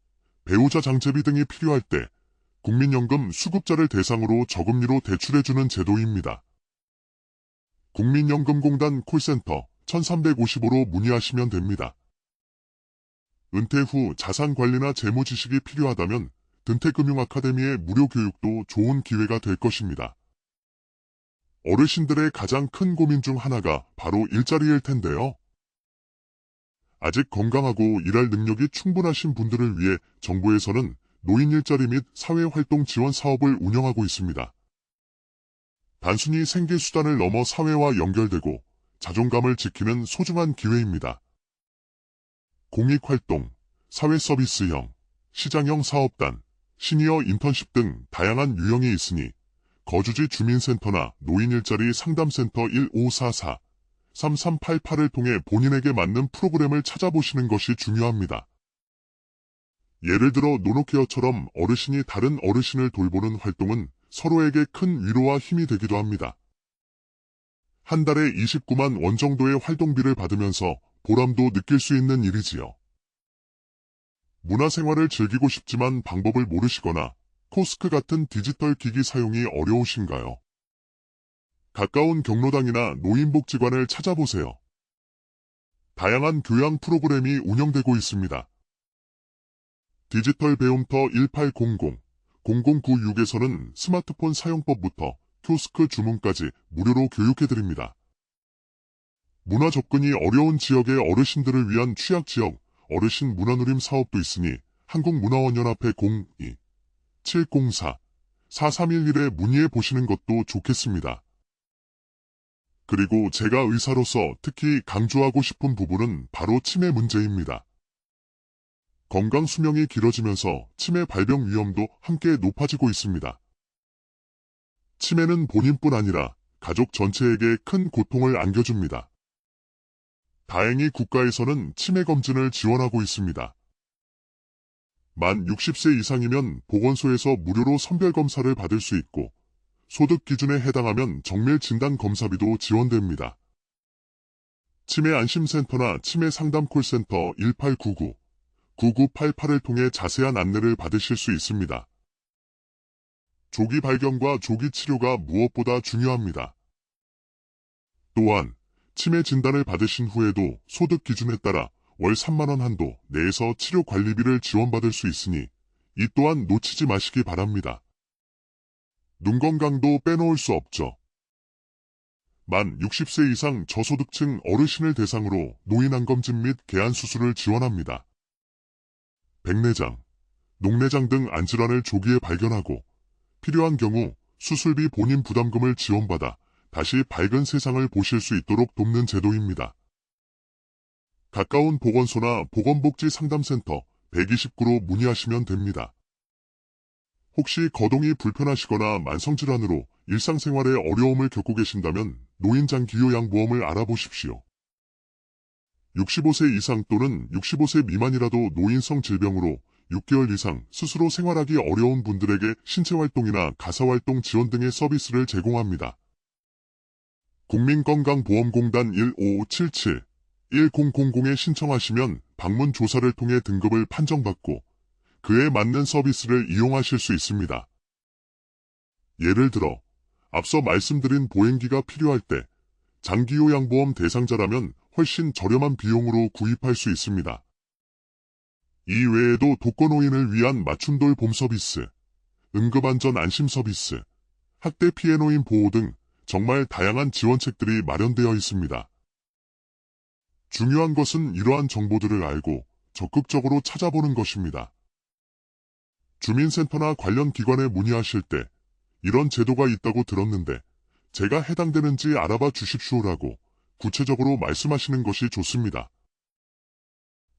배우자 장제비 등이 필요할 때 국민연금 수급자를 대상으로 저금리로 대출해주는 제도입니다. 국민연금공단 콜센터 1355로 문의하시면 됩니다. 은퇴 후 자산관리나 재무지식이 필요하다면 든태금융아카데미의 무료 교육도 좋은 기회가 될 것입니다. 어르신들의 가장 큰 고민 중 하나가 바로 일자리일 텐데요. 아직 건강하고 일할 능력이 충분하신 분들을 위해 정부에서는 노인 일자리 및 사회활동 지원 사업을 운영하고 있습니다. 단순히 생계수단을 넘어 사회와 연결되고 자존감을 지키는 소중한 기회입니다. 공익활동, 사회서비스형, 시장형 사업단, 시니어 인턴십 등 다양한 유형이 있으니 거주지 주민센터나 노인일자리 상담센터 1544-3388을 통해 본인에게 맞는 프로그램을 찾아보시는 것이 중요합니다. 예를 들어 노노케어처럼 어르신이 다른 어르신을 돌보는 활동은 서로에게 큰 위로와 힘이 되기도 합니다. 한 달에 29만 원 정도의 활동비를 받으면서 보람도 느낄 수 있는 일이지요. 문화생활을 즐기고 싶지만 방법을 모르시거나 코스크 같은 디지털 기기 사용이 어려우신가요? 가까운 경로당이나 노인복지관을 찾아보세요. 다양한 교양 프로그램이 운영되고 있습니다. 디지털 배움터 1800-0096에서는 스마트폰 사용법부터 키오스크 주문까지 무료로 교육해드립니다. 문화 접근이 어려운 지역의 어르신들을 위한 취약지역 어르신 문화누림 사업도 있으니 한국문화원연합회 02-704-4311에 문의해 보시는 것도 좋겠습니다. 그리고 제가 의사로서 특히 강조하고 싶은 부분은 바로 치매 문제입니다. 건강 수명이 길어지면서 치매 발병 위험도 함께 높아지고 있습니다. 치매는 본인뿐 아니라 가족 전체에게 큰 고통을 안겨줍니다. 다행히 국가에서는 치매 검진을 지원하고 있습니다. 만 60세 이상이면 보건소에서 무료로 선별검사를 받을 수 있고 소득 기준에 해당하면 정밀 진단 검사비도 지원됩니다. 치매 안심센터나 치매 상담 콜센터 1899-9988을 통해 자세한 안내를 받으실 수 있습니다. 조기 발견과 조기 치료가 무엇보다 중요합니다. 또한 치매 진단을 받으신 후에도 소득 기준에 따라 월 3만 원 한도 내에서 치료 관리비를 지원받을 수 있으니 이 또한 놓치지 마시기 바랍니다. 눈 건강도 빼놓을 수 없죠. 만 60세 이상 저소득층 어르신을 대상으로 노인 안검진 및 개안 수술을 지원합니다. 백내장, 녹내장 등 안질환을 조기에 발견하고 필요한 경우 수술비 본인 부담금을 지원받아 다시 밝은 세상을 보실 수 있도록 돕는 제도입니다. 가까운 보건소나 보건복지상담센터 129로 문의하시면 됩니다. 혹시 거동이 불편하시거나 만성질환으로 일상생활에 어려움을 겪고 계신다면 노인장기요양보험을 알아보십시오. 65세 이상 또는 65세 미만이라도 노인성 질병으로 6개월 이상 스스로 생활하기 어려운 분들에게 신체활동이나 가사활동 지원 등의 서비스를 제공합니다. 국민건강보험공단 1577-1000에 신청하시면 방문 조사를 통해 등급을 판정받고 그에 맞는 서비스를 이용하실 수 있습니다. 예를 들어 앞서 말씀드린 보행기가 필요할 때 장기요양보험 대상자라면 훨씬 저렴한 비용으로 구입할 수 있습니다. 이 외에도 독거노인을 위한 맞춤돌 봄 서비스, 응급안전 안심 서비스, 학대 피해 노인 보호 등 정말 다양한 지원책들이 마련되어 있습니다. 중요한 것은 이러한 정보들을 알고 적극적으로 찾아보는 것입니다. 주민센터나 관련 기관에 문의하실 때 이런 제도가 있다고 들었는데 제가 해당되는지 알아봐 주십시오라고 구체적으로 말씀하시는 것이 좋습니다.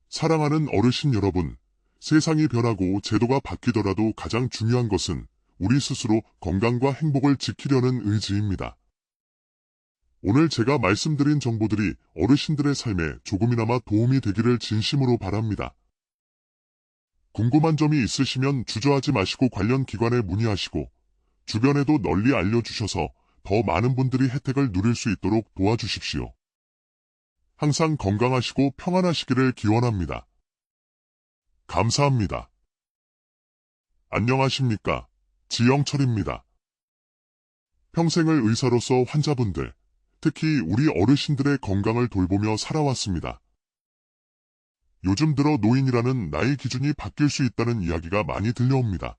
사랑하는 어르신 여러분, 세상이 변하고 제도가 바뀌더라도 가장 중요한 것은 우리 스스로 건강과 행복을 지키려는 의지입니다. 오늘 제가 말씀드린 정보들이 어르신들의 삶에 조금이나마 도움이 되기를 진심으로 바랍니다. 궁금한 점이 있으시면 주저하지 마시고 관련 기관에 문의하시고 주변에도 널리 알려주셔서 더 많은 분들이 혜택을 누릴 수 있도록 도와주십시오. 항상 건강하시고 평안하시기를 기원합니다. 감사합니다. 안녕하십니까? 지영철입니다. 평생을 의사로서 환자분들, 특히 우리 어르신들의 건강을 돌보며 살아왔습니다. 요즘 들어 노인이라는 나이 기준이 바뀔 수 있다는 이야기가 많이 들려옵니다.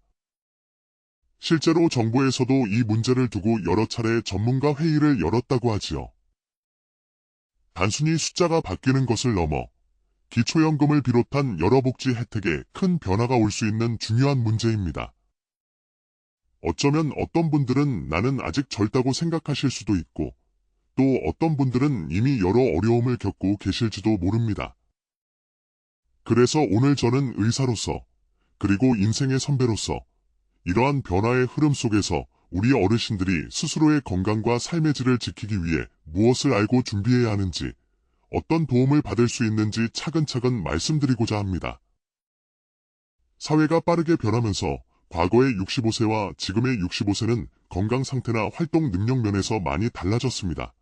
실제로 정부에서도 이 문제를 두고 여러 차례 전문가 회의를 열었다고 하지요. 단순히 숫자가 바뀌는 것을 넘어 기초연금을 비롯한 여러 복지 혜택에 큰 변화가 올 수 있는 중요한 문제입니다. 어쩌면 어떤 분들은 나는 아직 젊다고 생각하실 수도 있고 또 어떤 분들은 이미 여러 어려움을 겪고 계실지도 모릅니다. 그래서 오늘 저는 의사로서 그리고 인생의 선배로서 이러한 변화의 흐름 속에서 우리 어르신들이 스스로의 건강과 삶의 질을 지키기 위해 무엇을 알고 준비해야 하는지, 어떤 도움을 받을 수 있는지 차근차근 말씀드리고자 합니다. 사회가 빠르게 변하면서 과거의 65세와 지금의 65세는 건강 상태나 활동 능력 면에서 많이 달라졌습니다.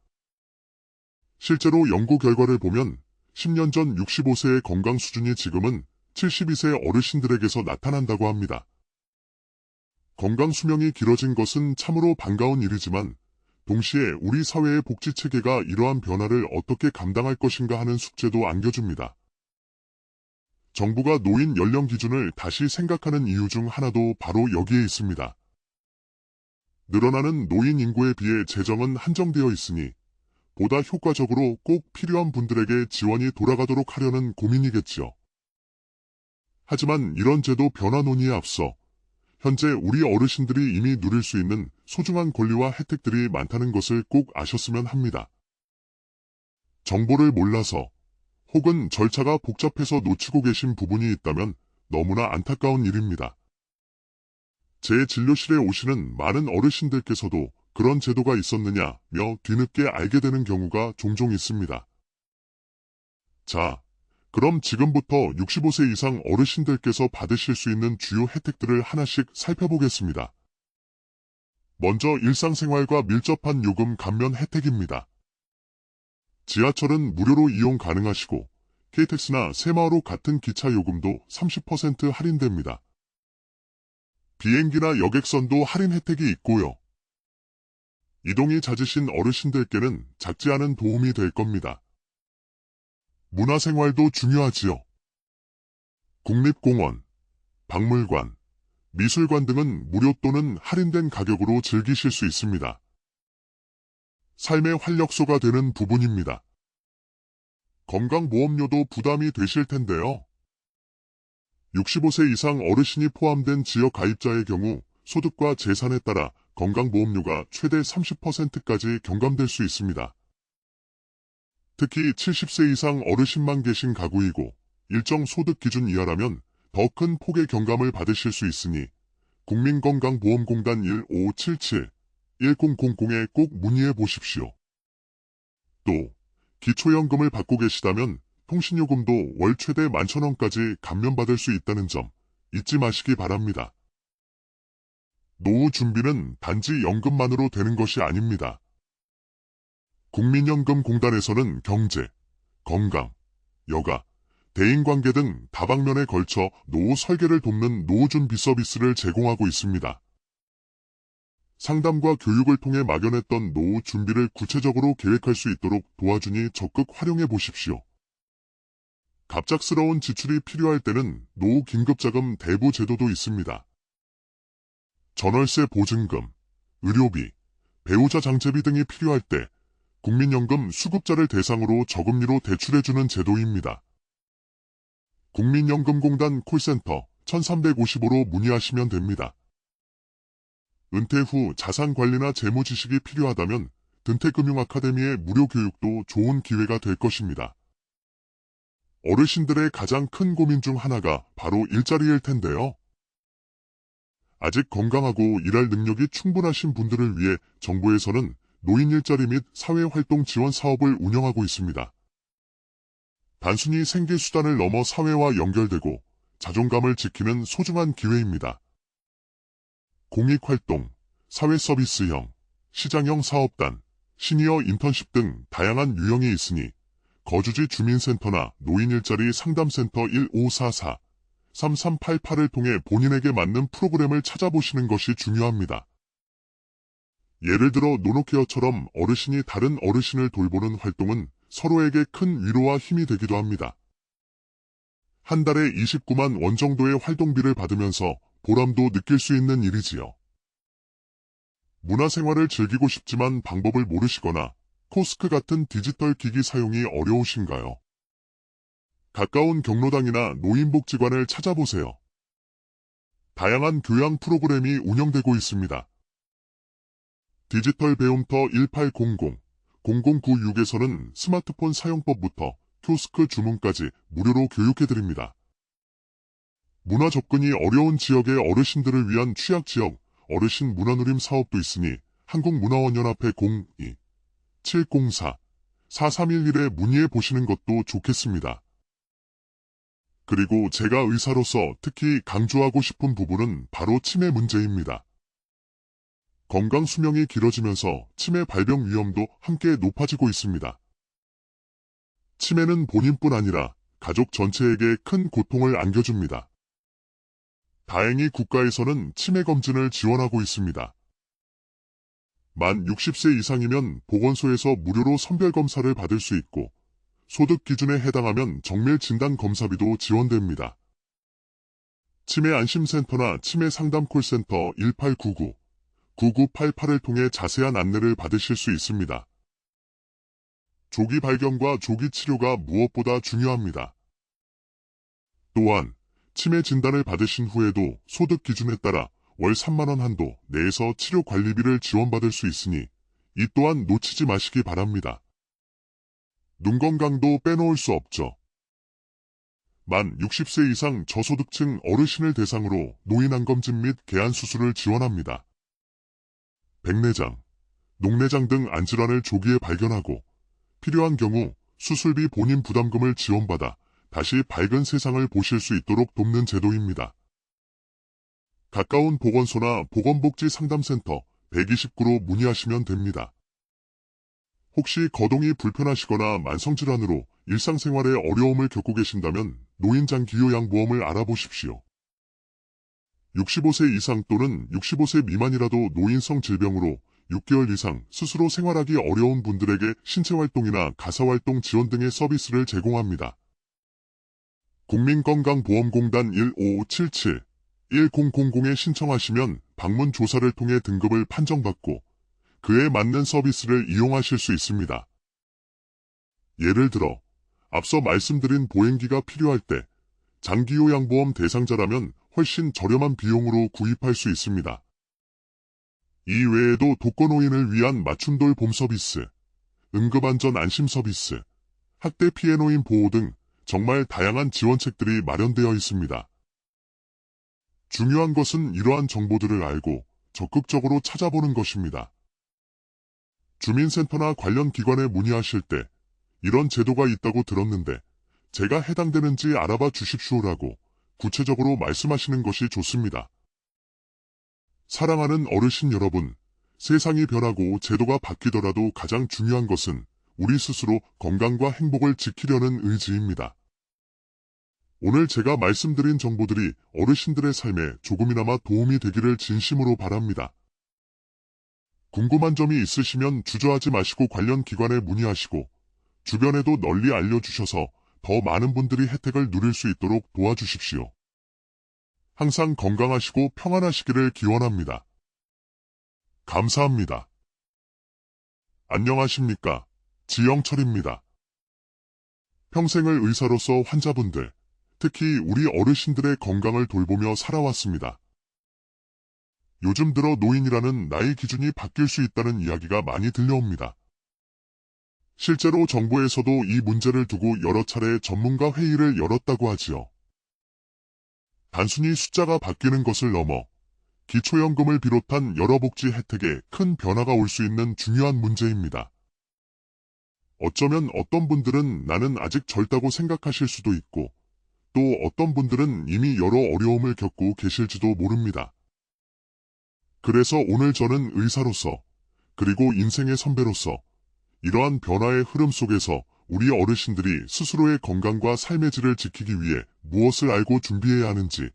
실제로 연구 결과를 보면 10년 전 65세의 건강 수준이 지금은 72세 어르신들에게서 나타난다고 합니다. 건강 수명이 길어진 것은 참으로 반가운 일이지만 동시에 우리 사회의 복지체계가 이러한 변화를 어떻게 감당할 것인가 하는 숙제도 안겨줍니다. 정부가 노인 연령 기준을 다시 생각하는 이유 중 하나도 바로 여기에 있습니다. 늘어나는 노인 인구에 비해 재정은 한정되어 있으니 보다 효과적으로 꼭 필요한 분들에게 지원이 돌아가도록 하려는 고민이겠지요. 하지만 이런 제도 변화 논의에 앞서 현재 우리 어르신들이 이미 누릴 수 있는 소중한 권리와 혜택들이 많다는 것을 꼭 아셨으면 합니다. 정보를 몰라서 혹은 절차가 복잡해서 놓치고 계신 부분이 있다면 너무나 안타까운 일입니다. 제 진료실에 오시는 많은 어르신들께서도 그런 제도가 있었느냐며 뒤늦게 알게 되는 경우가 종종 있습니다. 자, 그럼 지금부터 65세 이상 어르신들께서 받으실 수 있는 주요 혜택들을 하나씩 살펴보겠습니다. 먼저 일상생활과 밀접한 요금 감면 혜택입니다. 지하철은 무료로 이용 가능하시고 KTX나 새마을호 같은 기차 요금도 30% 할인됩니다. 비행기나 여객선도 할인 혜택이 있고요. 이동이 잦으신 어르신들께는 작지 않은 도움이 될 겁니다. 문화생활도 중요하지요. 국립공원, 박물관, 미술관 등은 무료 또는 할인된 가격으로 즐기실 수 있습니다. 삶의 활력소가 되는 부분입니다. 건강보험료도 부담이 되실 텐데요. 65세 이상 어르신이 포함된 지역 가입자의 경우 소득과 재산에 따라 건강보험료가 최대 30%까지 경감될 수 있습니다. 특히 70세 이상 어르신만 계신 가구이고 일정 소득 기준 이하라면 더 큰 폭의 경감을 받으실 수 있으니 국민건강보험공단 1577-1000에 꼭 문의해 보십시오. 또 기초연금을 받고 계시다면 통신요금도 월 최대 11,000원까지 감면받을 수 있다는 점 잊지 마시기 바랍니다. 노후 준비는 단지 연금만으로 되는 것이 아닙니다. 국민연금공단에서는 경제, 건강, 여가, 대인관계 등 다방면에 걸쳐 노후 설계를 돕는 노후 준비 서비스를 제공하고 있습니다. 상담과 교육을 통해 막연했던 노후 준비를 구체적으로 계획할 수 있도록 도와주니 적극 활용해 보십시오. 갑작스러운 지출이 필요할 때는 노후 긴급자금 대부 제도도 있습니다. 전월세 보증금, 의료비, 배우자 장제비 등이 필요할 때 국민연금 수급자를 대상으로 저금리로 대출해주는 제도입니다. 국민연금공단 콜센터 1355로 문의하시면 됩니다. 은퇴 후 자산관리나 재무지식이 필요하다면 든태금융아카데미의 무료 교육도 좋은 기회가 될 것입니다. 어르신들의 가장 큰 고민 중 하나가 바로 일자리일 텐데요. 아직 건강하고 일할 능력이 충분하신 분들을 위해 정부에서는 노인 일자리 및 사회활동 지원 사업을 운영하고 있습니다. 단순히 생계수단을 넘어 사회와 연결되고 자존감을 지키는 소중한 기회입니다. 공익활동, 사회서비스형, 시장형 사업단, 시니어 인턴십 등 다양한 유형이 있으니 거주지 주민센터나 노인일자리 상담센터 1544-3388을 통해 본인에게 맞는 프로그램을 찾아보시는 것이 중요합니다. 예를 들어 노노케어처럼 어르신이 다른 어르신을 돌보는 활동은 서로에게 큰 위로와 힘이 되기도 합니다. 한 달에 29만 원 정도의 활동비를 받으면서 보람도 느낄 수 있는 일이지요. 문화생활을 즐기고 싶지만 방법을 모르시거나 코스크 같은 디지털 기기 사용이 어려우신가요? 가까운 경로당이나 노인복지관을 찾아보세요. 다양한 교양 프로그램이 운영되고 있습니다. 디지털 배움터 1800-0096에서는 스마트폰 사용법부터 키오스크 주문까지 무료로 교육해드립니다. 문화 접근이 어려운 지역의 어르신들을 위한 취약지역 어르신 문화누림 사업도 있으니 한국문화원연합회 02-704-4311에 문의해 보시는 것도 좋겠습니다. 그리고 제가 의사로서 특히 강조하고 싶은 부분은 바로 치매 문제입니다. 건강 수명이 길어지면서 치매 발병 위험도 함께 높아지고 있습니다. 치매는 본인뿐 아니라 가족 전체에게 큰 고통을 안겨줍니다. 다행히 국가에서는 치매 검진을 지원하고 있습니다. 만 60세 이상이면 보건소에서 무료로 선별검사를 받을 수 있고 소득 기준에 해당하면 정밀 진단 검사비도 지원됩니다. 치매 안심센터나 치매 상담 콜센터 1899-9988을 통해 자세한 안내를 받으실 수 있습니다. 조기 발견과 조기 치료가 무엇보다 중요합니다. 또한 치매 진단을 받으신 후에도 소득 기준에 따라 월 3만 원 한도 내에서 치료 관리비를 지원받을 수 있으니 이 또한 놓치지 마시기 바랍니다. 눈 건강도 빼놓을 수 없죠. 만 60세 이상 저소득층 어르신을 대상으로 노인 안검진 및 개안 수술을 지원합니다. 백내장, 녹내장 등 안질환을 조기에 발견하고 필요한 경우 수술비 본인 부담금을 지원받아 다시 밝은 세상을 보실 수 있도록 돕는 제도입니다. 가까운 보건소나 보건복지상담센터 129로 문의하시면 됩니다. 혹시 거동이 불편하시거나 만성질환으로 일상생활에 어려움을 겪고 계신다면 노인장기요양보험을 알아보십시오. 65세 이상 또는 65세 미만이라도 노인성 질병으로 6개월 이상 스스로 생활하기 어려운 분들에게 신체활동이나 가사활동 지원 등의 서비스를 제공합니다. 국민건강보험공단 1577-1000에 신청하시면 방문 조사를 통해 등급을 판정받고 그에 맞는 서비스를 이용하실 수 있습니다. 예를 들어 앞서 말씀드린 보행기가 필요할 때 장기요양보험 대상자라면 훨씬 저렴한 비용으로 구입할 수 있습니다. 이 외에도 독거노인을 위한 맞춤돌 봄 서비스, 응급안전 안심 서비스, 학대 피해 노인 보호 등 정말 다양한 지원책들이 마련되어 있습니다. 중요한 것은 이러한 정보들을 알고 적극적으로 찾아보는 것입니다. 주민센터나 관련 기관에 문의하실 때 이런 제도가 있다고 들었는데 제가 해당되는지 알아봐 주십시오라고 구체적으로 말씀하시는 것이 좋습니다. 사랑하는 어르신 여러분, 세상이 변하고 제도가 바뀌더라도 가장 중요한 것은 우리 스스로 건강과 행복을 지키려는 의지입니다. 오늘 제가 말씀드린 정보들이 어르신들의 삶에 조금이나마 도움이 되기를 진심으로 바랍니다. 궁금한 점이 있으시면 주저하지 마시고 관련 기관에 문의하시고 주변에도 널리 알려주셔서 더 많은 분들이 혜택을 누릴 수 있도록 도와주십시오. 항상 건강하시고 평안하시기를 기원합니다. 감사합니다. 안녕하십니까. 지영철입니다. 평생을 의사로서 환자분들, 특히 우리 어르신들의 건강을 돌보며 살아왔습니다. 요즘 들어 노인이라는 나이 기준이 바뀔 수 있다는 이야기가 많이 들려옵니다. 실제로 정부에서도 이 문제를 두고 여러 차례 전문가 회의를 열었다고 하지요. 단순히 숫자가 바뀌는 것을 넘어 기초연금을 비롯한 여러 복지 혜택에 큰 변화가 올 수 있는 중요한 문제입니다. 어쩌면 어떤 분들은 나는 아직 젊다고 생각하실 수도 있고 또 어떤 분들은 이미 여러 어려움을 겪고 계실지도 모릅니다. 그래서 오늘 저는 의사로서 그리고 인생의 선배로서 이러한 변화의 흐름 속에서 우리 어르신들이 스스로의 건강과 삶의 질을 지키기 위해 무엇을 알고 준비해야 하는지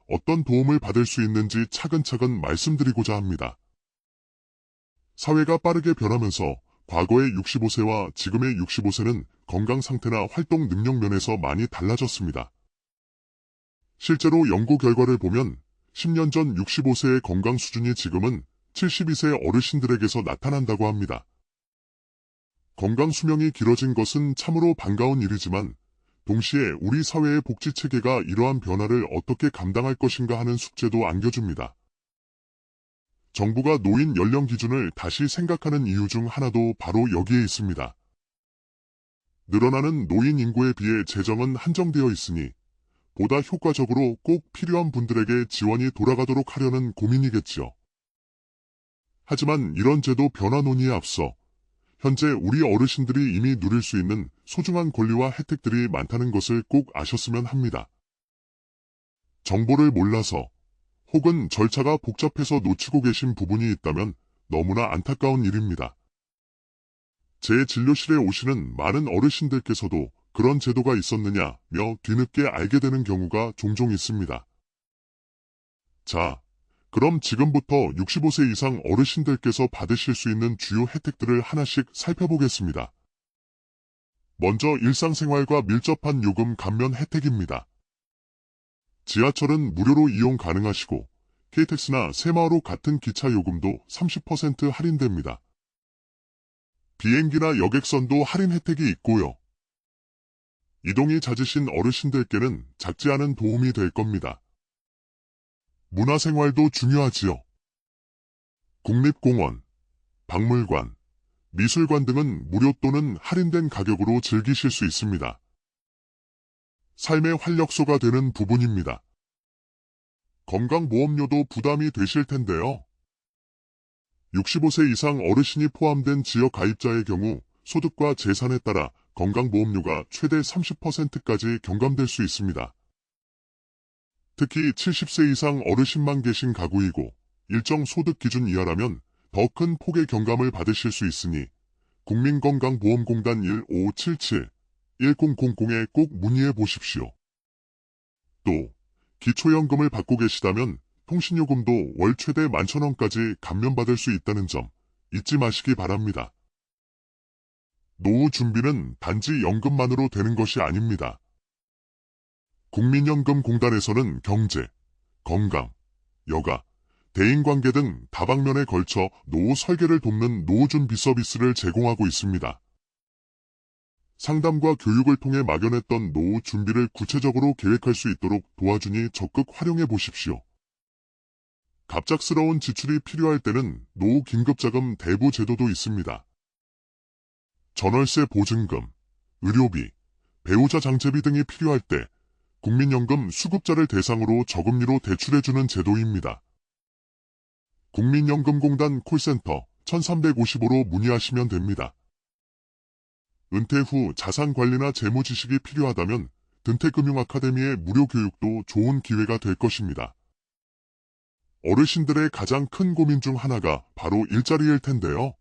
어떤 도움을 받을 수 있는지 차근차근 말씀드리고자 합니다. 사회가 빠르게 변하면서 과거의 65세와 지금의 65세는 건강 상태나 활동 능력 면에서 많이 달라졌습니다. 실제로 연구 결과를 보면 10년 전 65세의 건강 수준이 지금은 72세 어르신들에게서 나타난다고 합니다. 건강 수명이 길어진 것은 참으로 반가운 일이지만 동시에 우리 사회의 복지체계가 이러한 변화를 어떻게 감당할 것인가 하는 숙제도 안겨줍니다. 정부가 노인 연령 기준을 다시 생각하는 이유 중 하나도 바로 여기에 있습니다. 늘어나는 노인 인구에 비해 재정은 한정되어 있으니 보다 효과적으로 꼭 필요한 분들에게 지원이 돌아가도록 하려는 고민이겠지요. 하지만 이런 제도 변화 논의에 앞서 현재 우리 어르신들이 이미 누릴 수 있는 소중한 권리와 혜택들이 많다는 것을 꼭 아셨으면 합니다. 정보를 몰라서 혹은 절차가 복잡해서 놓치고 계신 부분이 있다면 너무나 안타까운 일입니다. 제 진료실에 오시는 많은 어르신들께서도 그런 제도가 있었느냐며 뒤늦게 알게 되는 경우가 종종 있습니다. 자, 그럼 지금부터 65세 이상 어르신들께서 받으실 수 있는 주요 혜택들을 하나씩 살펴보겠습니다. 먼저 일상생활과 밀접한 요금 감면 혜택입니다. 지하철은 무료로 이용 가능하시고 KTX나 새마을호 같은 기차 요금도 30% 할인됩니다. 비행기나 여객선도 할인 혜택이 있고요. 이동이 잦으신 어르신들께는 작지 않은 도움이 될 겁니다. 문화생활도 중요하지요. 국립공원, 박물관, 미술관 등은 무료 또는 할인된 가격으로 즐기실 수 있습니다. 삶의 활력소가 되는 부분입니다. 건강보험료도 부담이 되실 텐데요. 65세 이상 어르신이 포함된 지역 가입자의 경우 소득과 재산에 따라 건강보험료가 최대 30%까지 경감될 수 있습니다. 특히 70세 이상 어르신만 계신 가구이고 일정 소득 기준 이하라면 더 큰 폭의 경감을 받으실 수 있으니 국민건강보험공단 1577-1000에 꼭 문의해 보십시오. 또 기초연금을 받고 계시다면 통신요금도 월 최대 11,000원까지 감면받을 수 있다는 점 잊지 마시기 바랍니다. 노후 준비는 단지 연금만으로 되는 것이 아닙니다. 국민연금공단에서는 경제, 건강, 여가, 대인관계 등 다방면에 걸쳐 노후 설계를 돕는 노후준비 서비스를 제공하고 있습니다. 상담과 교육을 통해 막연했던 노후 준비를 구체적으로 계획할 수 있도록 도와주니 적극 활용해 보십시오. 갑작스러운 지출이 필요할 때는 노후 긴급자금 대부 제도도 있습니다. 전월세 보증금, 의료비, 배우자 장제비 등이 필요할 때 국민연금 수급자를 대상으로 저금리로 대출해주는 제도입니다. 국민연금공단 콜센터 1355로 문의하시면 됩니다. 은퇴 후 자산관리나 재무지식이 필요하다면 든태금융아카데미의 무료 교육도 좋은 기회가 될 것입니다. 어르신들의 가장 큰 고민 중 하나가 바로 일자리일 텐데요.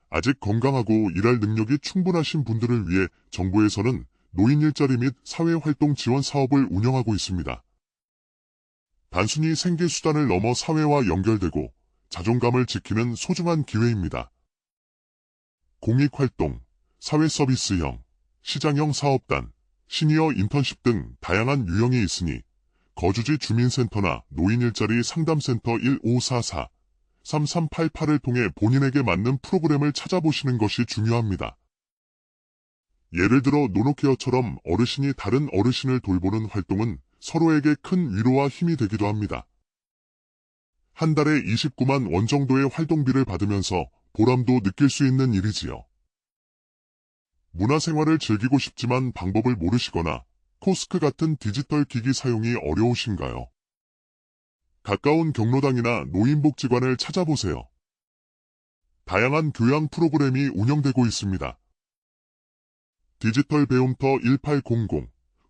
아직 건강하고 일할 능력이 충분하신 분들을 위해 정부에서는 노인 일자리 및 사회활동 지원 사업을 운영하고 있습니다. 단순히 생계수단을 넘어 사회와 연결되고 자존감을 지키는 소중한 기회입니다. 공익활동, 사회서비스형, 시장형 사업단, 시니어 인턴십 등 다양한 유형이 있으니 거주지 주민센터나 노인일자리 상담센터 1544-3388을 통해 본인에게 맞는 프로그램을 찾아보시는 것이 중요합니다. 예를 들어 노노케어처럼 어르신이 다른 어르신을 돌보는 활동은 서로에게 큰 위로와 힘이 되기도 합니다. 한 달에 29만 원 정도의 활동비를 받으면서 보람도 느낄 수 있는 일이지요. 문화생활을 즐기고 싶지만 방법을 모르시거나 코스크 같은 디지털 기기 사용이 어려우신가요? 가까운 경로당이나 노인복지관을 찾아보세요. 다양한 교양 프로그램이 운영되고 있습니다. 디지털 배움터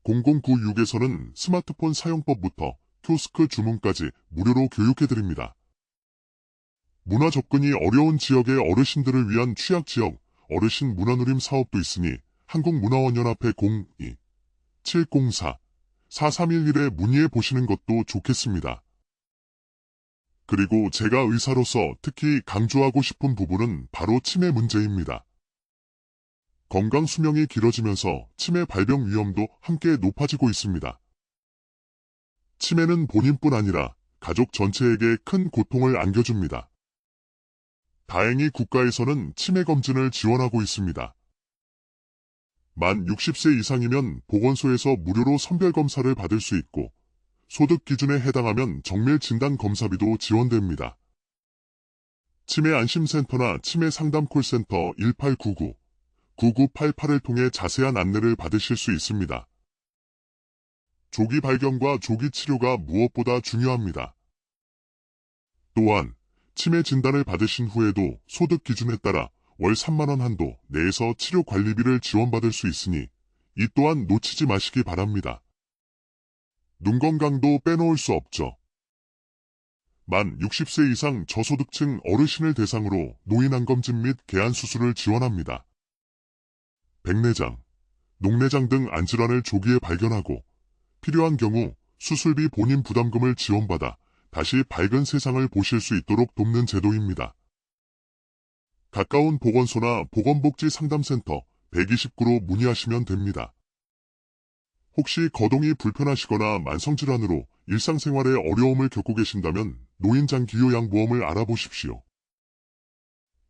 1800-0096에서는 스마트폰 사용법부터 키오스크 주문까지 무료로 교육해드립니다. 문화 접근이 어려운 지역의 어르신들을 위한 취약지역 어르신 문화누림 사업도 있으니 한국문화원연합회 02-704-4311에 문의해 보시는 것도 좋겠습니다. 그리고 제가 의사로서 특히 강조하고 싶은 부분은 바로 치매 문제입니다. 건강 수명이 길어지면서 치매 발병 위험도 함께 높아지고 있습니다. 치매는 본인뿐 아니라 가족 전체에게 큰 고통을 안겨줍니다. 다행히 국가에서는 치매 검진을 지원하고 있습니다. 만 60세 이상이면 보건소에서 무료로 선별검사를 받을 수 있고 소득 기준에 해당하면 정밀 진단 검사비도 지원됩니다. 치매 안심센터나 치매 상담 콜센터 1899-9988을 통해 자세한 안내를 받으실 수 있습니다. 조기 발견과 조기 치료가 무엇보다 중요합니다. 또한 치매 진단을 받으신 후에도 소득 기준에 따라 월 3만 원 한도 내에서 치료 관리비를 지원받을 수 있으니 이 또한 놓치지 마시기 바랍니다. 눈 건강도 빼놓을 수 없죠. 만 60세 이상 저소득층 어르신을 대상으로 노인 안검진 및 개안 수술을 지원합니다. 백내장, 녹내장 등 안질환을 조기에 발견하고 필요한 경우 수술비 본인 부담금을 지원받아 다시 밝은 세상을 보실 수 있도록 돕는 제도입니다. 가까운 보건소나 보건복지상담센터 129로 문의하시면 됩니다. 혹시 거동이 불편하시거나 만성질환으로 일상생활에 어려움을 겪고 계신다면 노인장기요양보험을 알아보십시오.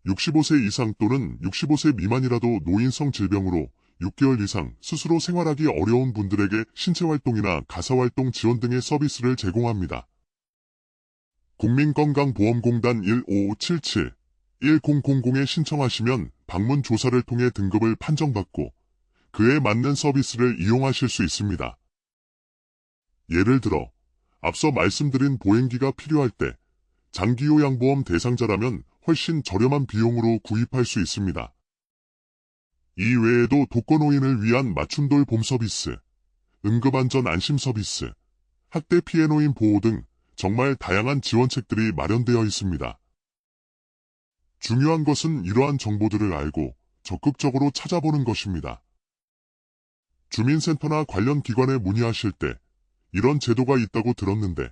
65세 이상 또는 65세 미만이라도 노인성 질병으로 6개월 이상 스스로 생활하기 어려운 분들에게 신체활동이나 가사활동 지원 등의 서비스를 제공합니다. 국민건강보험공단 1577-1000에 신청하시면 방문 조사를 통해 등급을 판정받고 그에 맞는 서비스를 이용하실 수 있습니다. 예를 들어 앞서 말씀드린 보행기가 필요할 때 장기요양보험 대상자라면 훨씬 저렴한 비용으로 구입할 수 있습니다. 이 외에도 독거노인을 위한 맞춤돌 봄 서비스, 응급안전 안심 서비스, 학대 피해 노인 보호 등 정말 다양한 지원책들이 마련되어 있습니다. 중요한 것은 이러한 정보들을 알고 적극적으로 찾아보는 것입니다. 주민센터나 관련 기관에 문의하실 때 이런 제도가 있다고 들었는데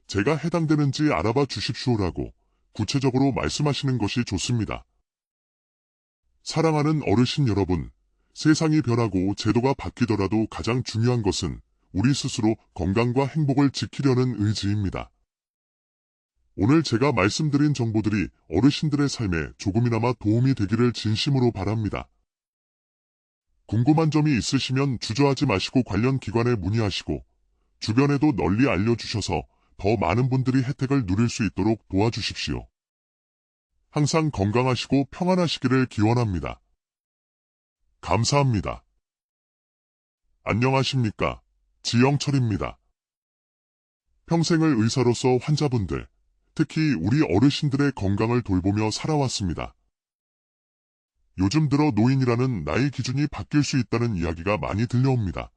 제가 해당되는지 알아봐 주십시오라고 구체적으로 말씀하시는 것이 좋습니다. 사랑하는 어르신 여러분, 세상이 변하고 제도가 바뀌더라도 가장 중요한 것은 우리 스스로 건강과 행복을 지키려는 의지입니다. 오늘 제가 말씀드린 정보들이 어르신들의 삶에 조금이나마 도움이 되기를 진심으로 바랍니다. 궁금한 점이 있으시면 주저하지 마시고 관련 기관에 문의하시고 주변에도 널리 알려주셔서 더 많은 분들이 혜택을 누릴 수 있도록 도와주십시오. 항상 건강하시고 평안하시기를 기원합니다. 감사합니다. 안녕하십니까. 지영철입니다. 평생을 의사로서 환자분들, 특히 우리 어르신들의 건강을 돌보며 살아왔습니다. 요즘 들어 노인이라는 나이 기준이 바뀔 수 있다는 이야기가 많이 들려옵니다.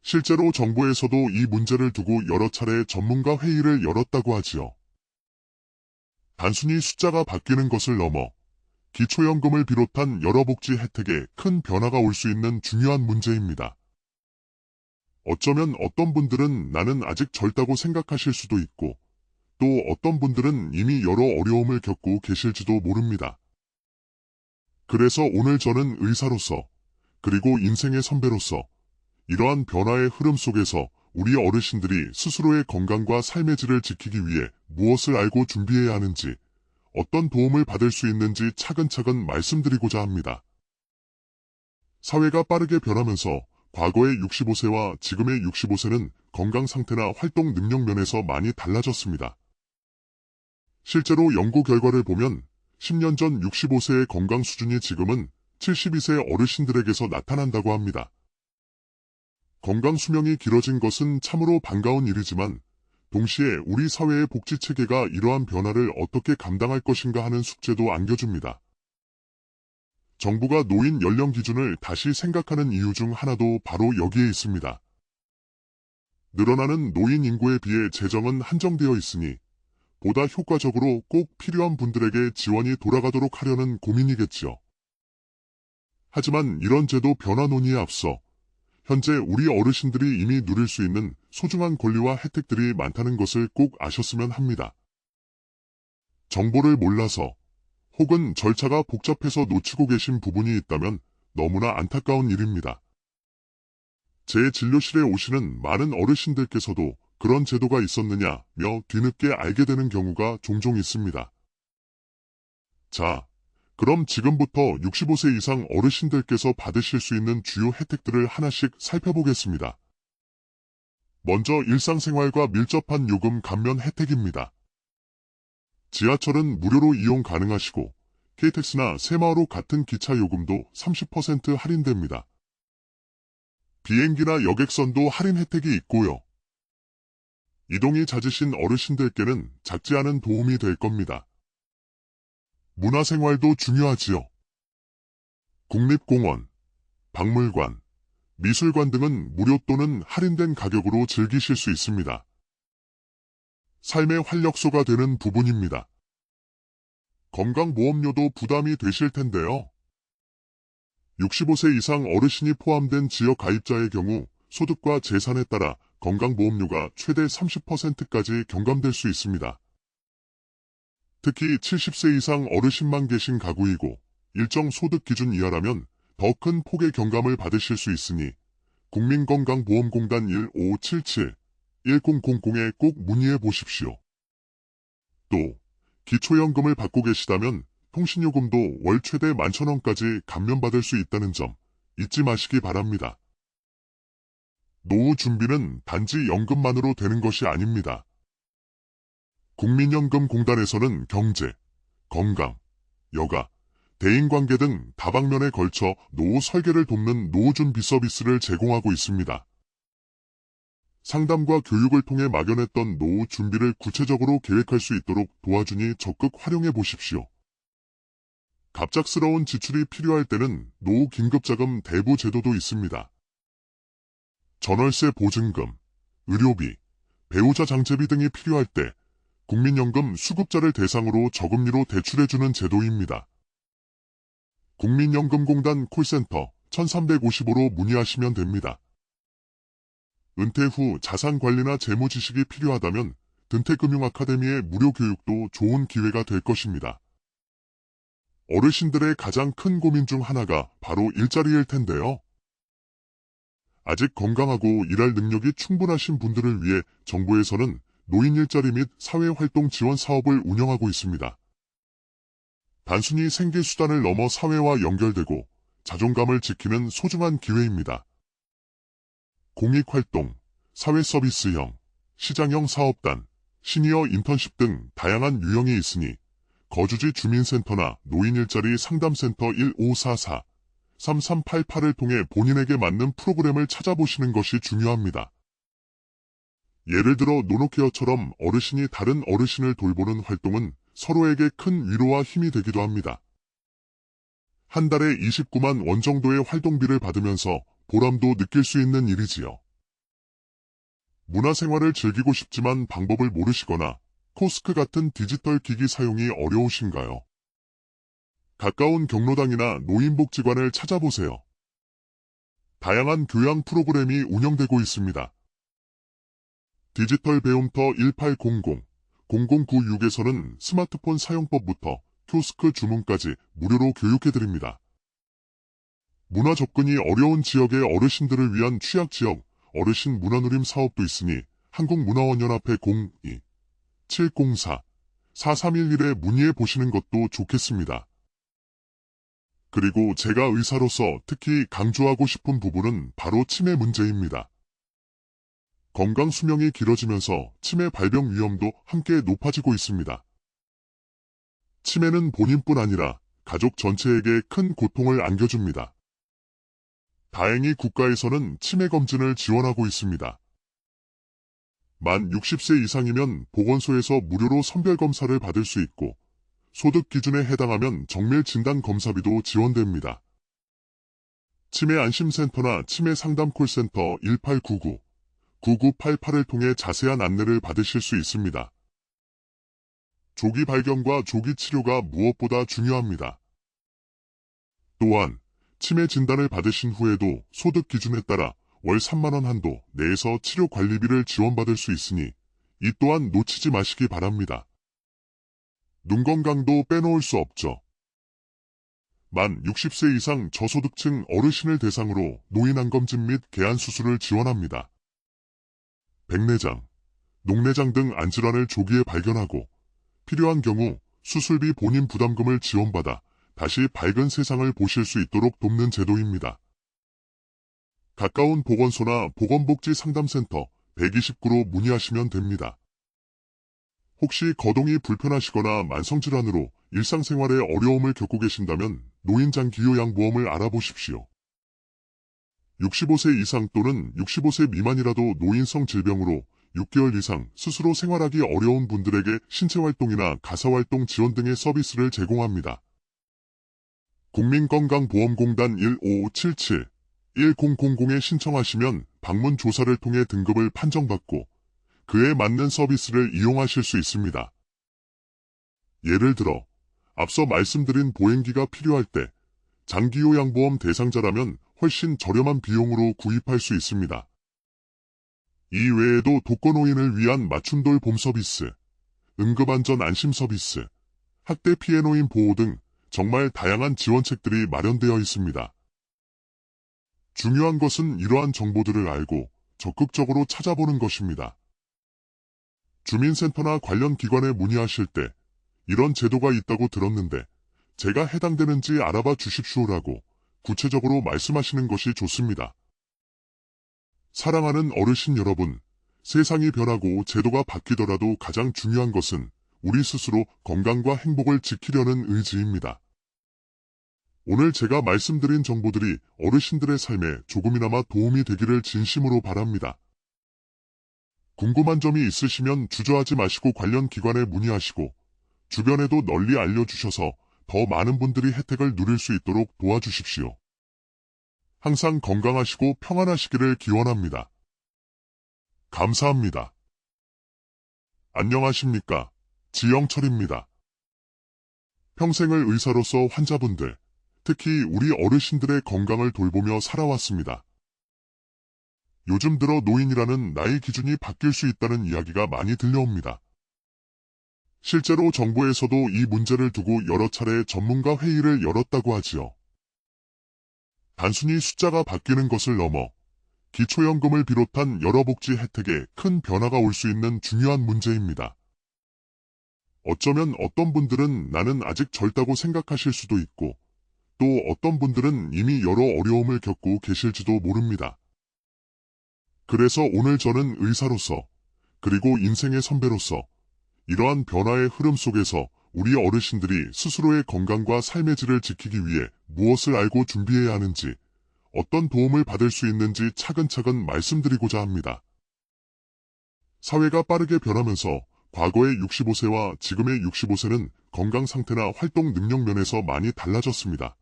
실제로 정부에서도 이 문제를 두고 여러 차례 전문가 회의를 열었다고 하지요. 단순히 숫자가 바뀌는 것을 넘어 기초연금을 비롯한 여러 복지 혜택에 큰 변화가 올 수 있는 중요한 문제입니다. 어쩌면 어떤 분들은 나는 아직 젊다고 생각하실 수도 있고, 또 어떤 분들은 이미 여러 어려움을 겪고 계실지도 모릅니다. 그래서 오늘 저는 의사로서, 그리고 인생의 선배로서 이러한 변화의 흐름 속에서 우리 어르신들이 스스로의 건강과 삶의 질을 지키기 위해 무엇을 알고 준비해야 하는지, 어떤 도움을 받을 수 있는지 차근차근 말씀드리고자 합니다. 사회가 빠르게 변하면서 과거의 65세와 지금의 65세는 건강 상태나 활동 능력 면에서 많이 달라졌습니다. 실제로 연구 결과를 보면 10년 전 65세의 건강 수준이 지금은 72세 어르신들에게서 나타난다고 합니다. 건강 수명이 길어진 것은 참으로 반가운 일이지만 동시에 우리 사회의 복지 체계가 이러한 변화를 어떻게 감당할 것인가 하는 숙제도 안겨줍니다. 정부가 노인 연령 기준을 다시 생각하는 이유 중 하나도 바로 여기에 있습니다. 늘어나는 노인 인구에 비해 재정은 한정되어 있으니 보다 효과적으로 꼭 필요한 분들에게 지원이 돌아가도록 하려는 고민이겠지요. 하지만 이런 제도 변화 논의에 앞서 현재 우리 어르신들이 이미 누릴 수 있는 소중한 권리와 혜택들이 많다는 것을 꼭 아셨으면 합니다. 정보를 몰라서 혹은 절차가 복잡해서 놓치고 계신 부분이 있다면 너무나 안타까운 일입니다. 제 진료실에 오시는 많은 어르신들께서도 그런 제도가 있었느냐며 뒤늦게 알게 되는 경우가 종종 있습니다. 자, 그럼 지금부터 65세 이상 어르신들께서 받으실 수 있는 주요 혜택들을 하나씩 살펴보겠습니다. 먼저 일상생활과 밀접한 요금 감면 혜택입니다. 지하철은 무료로 이용 가능하시고 KTX나 새마을호 같은 기차 요금도 30% 할인됩니다. 비행기나 여객선도 할인 혜택이 있고요. 이동이 잦으신 어르신들께는 작지 않은 도움이 될 겁니다. 문화생활도 중요하지요. 국립공원, 박물관, 미술관 등은 무료 또는 할인된 가격으로 즐기실 수 있습니다. 삶의 활력소가 되는 부분입니다. 건강보험료도 부담이 되실 텐데요. 65세 이상 어르신이 포함된 지역 가입자의 경우 소득과 재산에 따라 건강보험료가 최대 30%까지 경감될 수 있습니다. 특히 70세 이상 어르신만 계신 가구이고 일정 소득 기준 이하라면 더 큰 폭의 경감을 받으실 수 있으니 국민건강보험공단 1577-1000에 꼭 문의해 보십시오. 또 기초연금을 받고 계시다면 통신요금도 월 최대 11,000원까지 감면받을 수 있다는 점 잊지 마시기 바랍니다. 노후 준비는 단지 연금만으로 되는 것이 아닙니다. 국민연금공단에서는 경제, 건강, 여가, 대인관계 등 다방면에 걸쳐 노후 설계를 돕는 노후준비 서비스를 제공하고 있습니다. 상담과 교육을 통해 막연했던 노후 준비를 구체적으로 계획할 수 있도록 도와주니 적극 활용해 보십시오. 갑작스러운 지출이 필요할 때는 노후 긴급자금 대부 제도도 있습니다. 전월세 보증금, 의료비, 배우자 장제비 등이 필요할 때 국민연금 수급자를 대상으로 저금리로 대출해주는 제도입니다. 국민연금공단 콜센터 1355로 문의하시면 됩니다. 은퇴 후 자산관리나 재무지식이 필요하다면 든태금융아카데미의 무료 교육도 좋은 기회가 될 것입니다. 어르신들의 가장 큰 고민 중 하나가 바로 일자리일 텐데요. 아직 건강하고 일할 능력이 충분하신 분들을 위해 정부에서는 노인 일자리 및 사회활동 지원 사업을 운영하고 있습니다. 단순히 생계수단을 넘어 사회와 연결되고 자존감을 지키는 소중한 기회입니다. 공익활동, 사회서비스형, 시장형 사업단, 시니어 인턴십 등 다양한 유형이 있으니 거주지 주민센터나 노인일자리 상담센터 1544-3388을 통해 본인에게 맞는 프로그램을 찾아보시는 것이 중요합니다. 예를 들어 노노케어처럼 어르신이 다른 어르신을 돌보는 활동은 서로에게 큰 위로와 힘이 되기도 합니다. 한 달에 29만 원 정도의 활동비를 받으면서 보람도 느낄 수 있는 일이지요. 문화생활을 즐기고 싶지만 방법을 모르시거나 코스크 같은 디지털 기기 사용이 어려우신가요? 가까운 경로당이나 노인복지관을 찾아보세요. 다양한 교양 프로그램이 운영되고 있습니다. 디지털 배움터 1800, 0096에서는 스마트폰 사용법부터 키오스크 주문까지 무료로 교육해드립니다. 문화 접근이 어려운 지역의 어르신들을 위한 취약지역 어르신 문화누림 사업도 있으니 한국문화원연합회 02-704-4311에 문의해 보시는 것도 좋겠습니다. 그리고 제가 의사로서 특히 강조하고 싶은 부분은 바로 치매 문제입니다. 건강 수명이 길어지면서 치매 발병 위험도 함께 높아지고 있습니다. 치매는 본인뿐 아니라 가족 전체에게 큰 고통을 안겨줍니다. 다행히 국가에서는 치매 검진을 지원하고 있습니다. 만 60세 이상이면 보건소에서 무료로 선별검사를 받을 수 있고 소득 기준에 해당하면 정밀 진단 검사비도 지원됩니다. 치매 안심센터나 치매 상담 콜센터 1899-9988을 통해 자세한 안내를 받으실 수 있습니다. 조기 발견과 조기 치료가 무엇보다 중요합니다. 또한 치매 진단을 받으신 후에도 소득 기준에 따라 월 3만 원 한도 내에서 치료 관리비를 지원받을 수 있으니 이 또한 놓치지 마시기 바랍니다. 눈 건강도 빼놓을 수 없죠. 만 60세 이상 저소득층 어르신을 대상으로 노인 안검진 및 개안 수술을 지원합니다. 백내장, 녹내장 등 안질환을 조기에 발견하고 필요한 경우 수술비 본인 부담금을 지원받아 다시 밝은 세상을 보실 수 있도록 돕는 제도입니다. 가까운 보건소나 보건복지상담센터 129로 문의하시면 됩니다. 혹시 거동이 불편하시거나 만성질환으로 일상생활에 어려움을 겪고 계신다면 노인장기요양보험을 알아보십시오. 65세 이상 또는 65세 미만이라도 노인성 질병으로 6개월 이상 스스로 생활하기 어려운 분들에게 신체활동이나 가사활동 지원 등의 서비스를 제공합니다. 국민건강보험공단 1577-1000에 신청하시면 방문 조사를 통해 등급을 판정받고 그에 맞는 서비스를 이용하실 수 있습니다. 예를 들어 앞서 말씀드린 보행기가 필요할 때 장기요양보험 대상자라면 훨씬 저렴한 비용으로 구입할 수 있습니다. 이 외에도 독거노인을 위한 맞춤돌 봄 서비스, 응급안전 안심 서비스, 학대 피해 노인 보호 등 정말 다양한 지원책들이 마련되어 있습니다. 중요한 것은 이러한 정보들을 알고 적극적으로 찾아보는 것입니다. 주민센터나 관련 기관에 문의하실 때 이런 제도가 있다고 들었는데 제가 해당되는지 알아봐 주십시오라고 구체적으로 말씀하시는 것이 좋습니다. 사랑하는 어르신 여러분, 세상이 변하고 제도가 바뀌더라도 가장 중요한 것은 우리 스스로 건강과 행복을 지키려는 의지입니다. 오늘 제가 말씀드린 정보들이 어르신들의 삶에 조금이나마 도움이 되기를 진심으로 바랍니다. 궁금한 점이 있으시면 주저하지 마시고 관련 기관에 문의하시고 주변에도 널리 알려주셔서 더 많은 분들이 혜택을 누릴 수 있도록 도와주십시오. 항상 건강하시고 평안하시기를 기원합니다. 감사합니다. 안녕하십니까. 지영철입니다. 평생을 의사로서 환자분들, 특히 우리 어르신들의 건강을 돌보며 살아왔습니다. 요즘 들어 노인이라는 나이 기준이 바뀔 수 있다는 이야기가 많이 들려옵니다. 실제로 정부에서도 이 문제를 두고 여러 차례 전문가 회의를 열었다고 하지요. 단순히 숫자가 바뀌는 것을 넘어 기초연금을 비롯한 여러 복지 혜택에 큰 변화가 올 수 있는 중요한 문제입니다. 어쩌면 어떤 분들은 나는 아직 젊다고 생각하실 수도 있고 또 어떤 분들은 이미 여러 어려움을 겪고 계실지도 모릅니다. 그래서 오늘 저는 의사로서 그리고 인생의 선배로서 이러한 변화의 흐름 속에서 우리 어르신들이 스스로의 건강과 삶의 질을 지키기 위해 무엇을 알고 준비해야 하는지, 어떤 도움을 받을 수 있는지 차근차근 말씀드리고자 합니다. 사회가 빠르게 변하면서 과거의 65세와 지금의 65세는 건강 상태나 활동 능력 면에서 많이 달라졌습니다.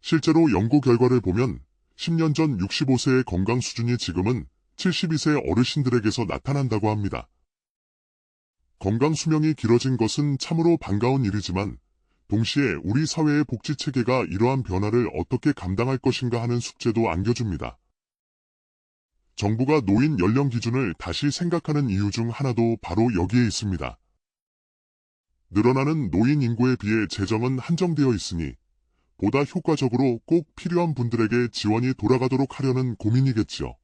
실제로 연구 결과를 보면 10년 전 65세의 건강 수준이 지금은 72세 어르신들에게서 나타난다고 합니다. 건강 수명이 길어진 것은 참으로 반가운 일이지만 동시에 우리 사회의 복지 체계가 이러한 변화를 어떻게 감당할 것인가 하는 숙제도 안겨줍니다. 정부가 노인 연령 기준을 다시 생각하는 이유 중 하나도 바로 여기에 있습니다. 늘어나는 노인 인구에 비해 재정은 한정되어 있으니 보다 효과적으로 꼭 필요한 분들에게 지원이 돌아가도록 하려는 고민이겠지요.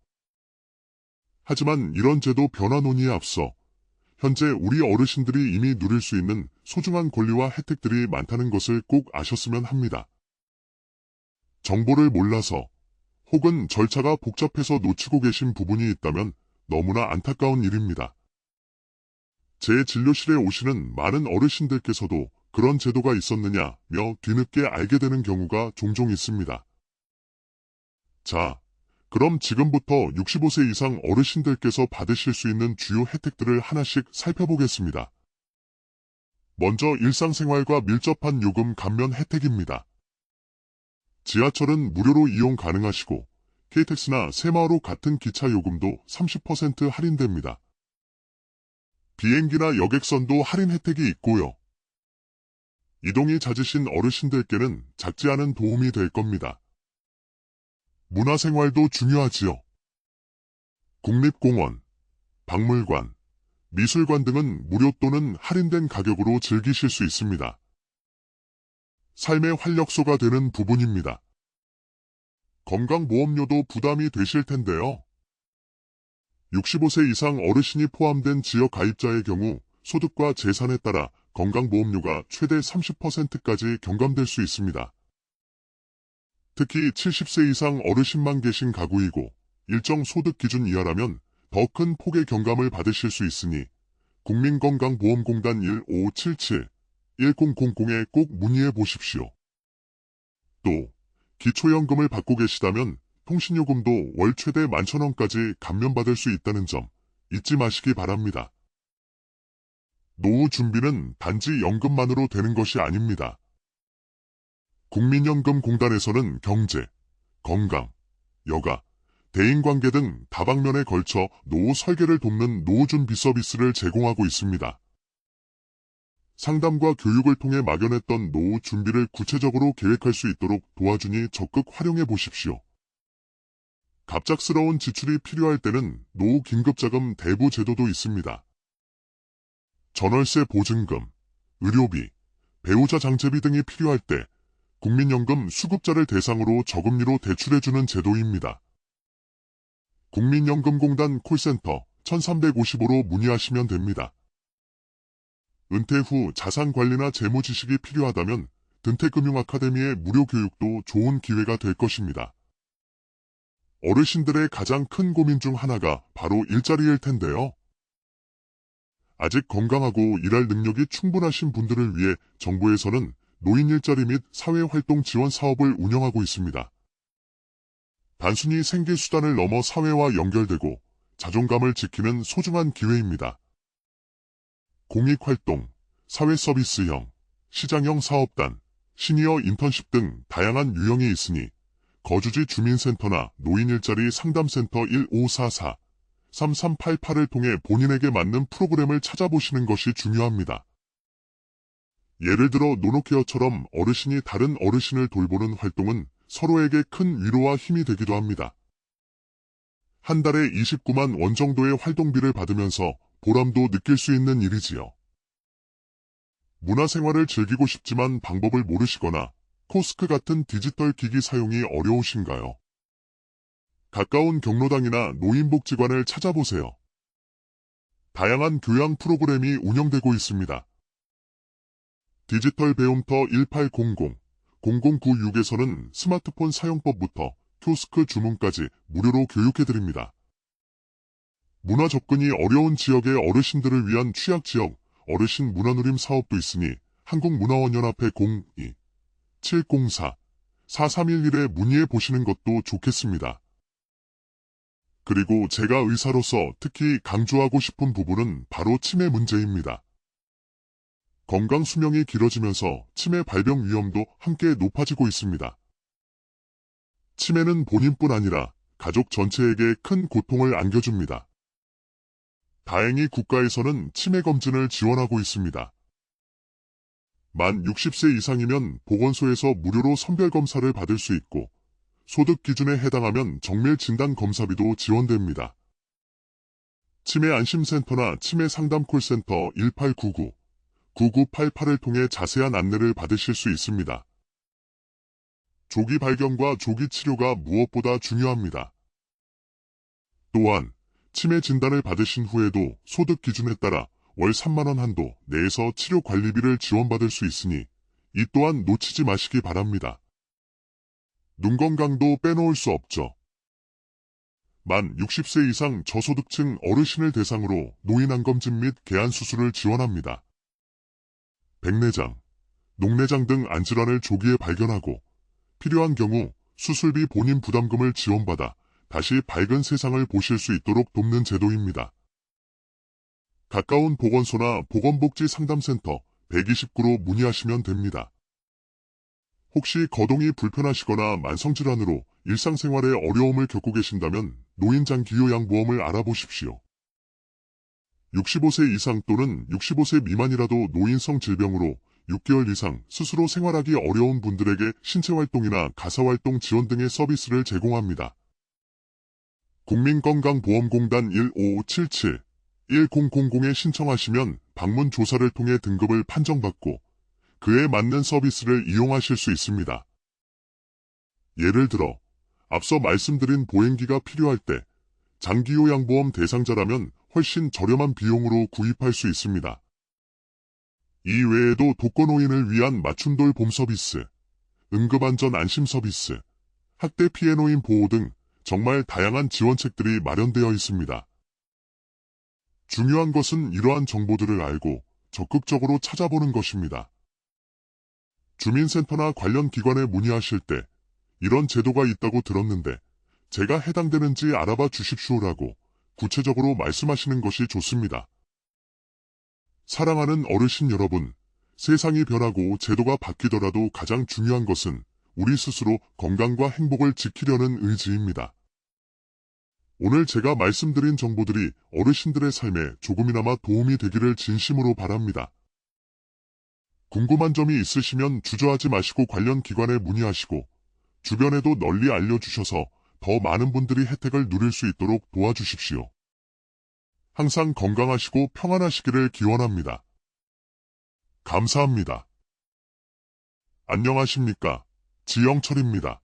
하지만 이런 제도 변화 논의에 앞서 현재 우리 어르신들이 이미 누릴 수 있는 소중한 권리와 혜택들이 많다는 것을 꼭 아셨으면 합니다. 정보를 몰라서 혹은 절차가 복잡해서 놓치고 계신 부분이 있다면 너무나 안타까운 일입니다. 제 진료실에 오시는 많은 어르신들께서도 그런 제도가 있었느냐며 뒤늦게 알게 되는 경우가 종종 있습니다. 자, 그럼 지금부터 65세 이상 어르신들께서 받으실 수 있는 주요 혜택들을 하나씩 살펴보겠습니다. 먼저 일상생활과 밀접한 요금 감면 혜택입니다. 지하철은 무료로 이용 가능하시고 KTX나 새마을호 같은 기차 요금도 30% 할인됩니다. 비행기나 여객선도 할인 혜택이 있고요. 이동이 잦으신 어르신들께는 작지 않은 도움이 될 겁니다. 문화생활도 중요하지요. 국립공원, 박물관, 미술관 등은 무료 또는 할인된 가격으로 즐기실 수 있습니다. 삶의 활력소가 되는 부분입니다. 건강보험료도 부담이 되실 텐데요. 65세 이상 어르신이 포함된 지역 가입자의 경우 소득과 재산에 따라 건강보험료가 최대 30%까지 경감될 수 있습니다. 특히 70세 이상 어르신만 계신 가구이고 일정 소득 기준 이하라면 더 큰 폭의 경감을 받으실 수 있으니 국민건강보험공단 1577-1000에 꼭 문의해 보십시오. 또 기초연금을 받고 계시다면 통신요금도 월 최대 11,000원까지 감면받을 수 있다는 점 잊지 마시기 바랍니다. 노후 준비는 단지 연금만으로 되는 것이 아닙니다. 국민연금공단에서는 경제, 건강, 여가, 대인관계 등 다방면에 걸쳐 노후 설계를 돕는 노후 준비 서비스를 제공하고 있습니다. 상담과 교육을 통해 막연했던 노후 준비를 구체적으로 계획할 수 있도록 도와주니 적극 활용해 보십시오. 갑작스러운 지출이 필요할 때는 노후 긴급자금 대부 제도도 있습니다. 전월세 보증금, 의료비, 배우자 장제비 등이 필요할 때 국민연금 수급자를 대상으로 저금리로 대출해주는 제도입니다. 국민연금공단 콜센터 1355로 문의하시면 됩니다. 은퇴 후 자산관리나 재무지식이 필요하다면 든태금융아카데미의 무료 교육도 좋은 기회가 될 것입니다. 어르신들의 가장 큰 고민 중 하나가 바로 일자리일 텐데요. 아직 건강하고 일할 능력이 충분하신 분들을 위해 정부에서는 노인 일자리 및 사회활동 지원 사업을 운영하고 있습니다. 단순히 생계수단을 넘어 사회와 연결되고 자존감을 지키는 소중한 기회입니다. 공익활동, 사회서비스형, 시장형 사업단, 시니어 인턴십 등 다양한 유형이 있으니 거주지 주민센터나 노인일자리 상담센터 1544-3388을 통해 본인에게 맞는 프로그램을 찾아보시는 것이 중요합니다. 예를 들어 노노케어처럼 어르신이 다른 어르신을 돌보는 활동은 서로에게 큰 위로와 힘이 되기도 합니다. 한 달에 29만 원 정도의 활동비를 받으면서 보람도 느낄 수 있는 일이지요. 문화생활을 즐기고 싶지만 방법을 모르시거나 코스크 같은 디지털 기기 사용이 어려우신가요? 가까운 경로당이나 노인복지관을 찾아보세요. 다양한 교양 프로그램이 운영되고 있습니다. 디지털 배움터 1800-0096에서는 스마트폰 사용법부터 키오스크 주문까지 무료로 교육해드립니다. 문화 접근이 어려운 지역의 어르신들을 위한 취약지역 어르신 문화누림 사업도 있으니 한국문화원연합회 02-704-4311에 문의해 보시는 것도 좋겠습니다. 그리고 제가 의사로서 특히 강조하고 싶은 부분은 바로 치매 문제입니다. 건강 수명이 길어지면서 치매 발병 위험도 함께 높아지고 있습니다. 치매는 본인뿐 아니라 가족 전체에게 큰 고통을 안겨줍니다. 다행히 국가에서는 치매 검진을 지원하고 있습니다. 만 60세 이상이면 보건소에서 무료로 선별검사를 받을 수 있고 소득 기준에 해당하면 정밀 진단 검사비도 지원됩니다. 치매 안심센터나 치매 상담 콜센터 1899, 9988을 통해 자세한 안내를 받으실 수 있습니다. 조기 발견과 조기 치료가 무엇보다 중요합니다. 또한 치매 진단을 받으신 후에도 소득 기준에 따라 월 3만 원 한도 내에서 치료 관리비를 지원받을 수 있으니 이 또한 놓치지 마시기 바랍니다. 눈 건강도 빼놓을 수 없죠. 만 60세 이상 저소득층 어르신을 대상으로 노인 안검진 및 개안 수술을 지원합니다. 백내장, 녹내장 등 안질환을 조기에 발견하고 필요한 경우 수술비 본인 부담금을 지원받아 다시 밝은 세상을 보실 수 있도록 돕는 제도입니다. 가까운 보건소나 보건복지상담센터 129로 문의하시면 됩니다. 혹시 거동이 불편하시거나 만성질환으로 일상생활에 어려움을 겪고 계신다면 노인장기요양보험을 알아보십시오. 65세 이상 또는 65세 미만이라도 노인성 질병으로 6개월 이상 스스로 생활하기 어려운 분들에게 신체활동이나 가사활동 지원 등의 서비스를 제공합니다. 국민건강보험공단 1577-1000에 신청하시면 방문 조사를 통해 등급을 판정받고 그에 맞는 서비스를 이용하실 수 있습니다. 예를 들어 앞서 말씀드린 보행기가 필요할 때 장기요양보험 대상자라면 훨씬 저렴한 비용으로 구입할 수 있습니다. 이 외에도 독거노인을 위한 맞춤돌 봄 서비스, 응급안전 안심 서비스, 학대 피해노인 보호 등 정말 다양한 지원책들이 마련되어 있습니다. 중요한 것은 이러한 정보들을 알고 적극적으로 찾아보는 것입니다. 주민센터나 관련 기관에 문의하실 때 이런 제도가 있다고 들었는데 제가 해당되는지 알아봐 주십시오라고 구체적으로 말씀하시는 것이 좋습니다. 사랑하는 어르신 여러분, 세상이 변하고 제도가 바뀌더라도 가장 중요한 것은 우리 스스로 건강과 행복을 지키려는 의지입니다. 오늘 제가 말씀드린 정보들이 어르신들의 삶에 조금이나마 도움이 되기를 진심으로 바랍니다. 궁금한 점이 있으시면 주저하지 마시고 관련 기관에 문의하시고 주변에도 널리 알려주셔서 더 많은 분들이 혜택을 누릴 수 있도록 도와주십시오. 항상 건강하시고 평안하시기를 기원합니다. 감사합니다. 안녕하십니까? 지영철입니다.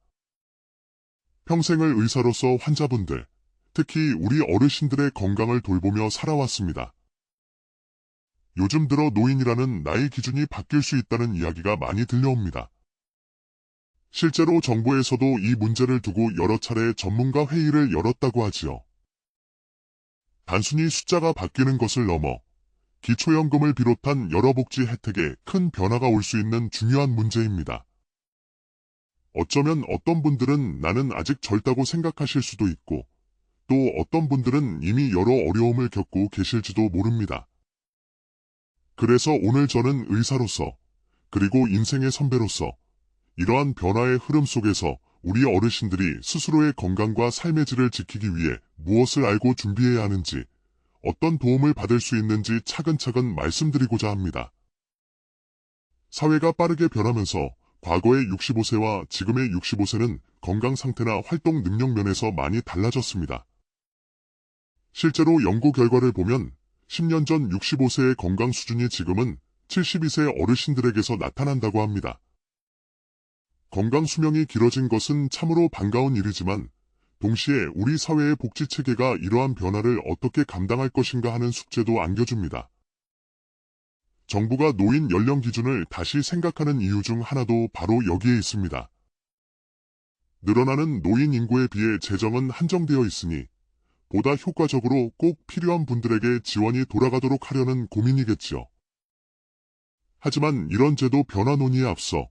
평생을 의사로서 환자분들, 특히 우리 어르신들의 건강을 돌보며 살아왔습니다. 요즘 들어 노인이라는 나이 기준이 바뀔 수 있다는 이야기가 많이 들려옵니다. 실제로 정부에서도 이 문제를 두고 여러 차례 전문가 회의를 열었다고 하지요. 단순히 숫자가 바뀌는 것을 넘어 기초연금을 비롯한 여러 복지 혜택에 큰 변화가 올 수 있는 중요한 문제입니다. 어쩌면 어떤 분들은 나는 아직 젊다고 생각하실 수도 있고 또 어떤 분들은 이미 여러 어려움을 겪고 계실지도 모릅니다. 그래서 오늘 저는 의사로서 그리고 인생의 선배로서 이러한 변화의 흐름 속에서 우리 어르신들이 스스로의 건강과 삶의 질을 지키기 위해 무엇을 알고 준비해야 하는지, 어떤 도움을 받을 수 있는지 차근차근 말씀드리고자 합니다. 사회가 빠르게 변하면서 과거의 65세와 지금의 65세는 건강 상태나 활동 능력 면에서 많이 달라졌습니다. 실제로 연구 결과를 보면 10년 전 65세의 건강 수준이 지금은 72세 어르신들에게서 나타난다고 합니다. 건강 수명이 길어진 것은 참으로 반가운 일이지만 동시에 우리 사회의 복지체계가 이러한 변화를 어떻게 감당할 것인가 하는 숙제도 안겨줍니다. 정부가 노인 연령 기준을 다시 생각하는 이유 중 하나도 바로 여기에 있습니다. 늘어나는 노인 인구에 비해 재정은 한정되어 있으니 보다 효과적으로 꼭 필요한 분들에게 지원이 돌아가도록 하려는 고민이겠지요. 하지만 이런 제도 변화 논의에 앞서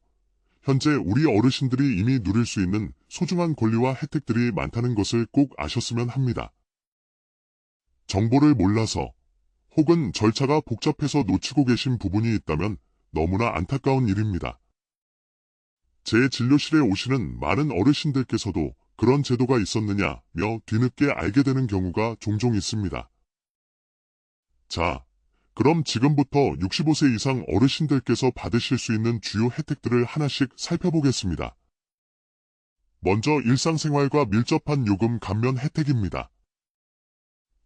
현재 우리 어르신들이 이미 누릴 수 있는 소중한 권리와 혜택들이 많다는 것을 꼭 아셨으면 합니다. 정보를 몰라서 혹은 절차가 복잡해서 놓치고 계신 부분이 있다면 너무나 안타까운 일입니다. 제 진료실에 오시는 많은 어르신들께서도 그런 제도가 있었느냐며 뒤늦게 알게 되는 경우가 종종 있습니다. 자, 그럼 지금부터 65세 이상 어르신들께서 받으실 수 있는 주요 혜택들을 하나씩 살펴보겠습니다. 먼저 일상생활과 밀접한 요금 감면 혜택입니다.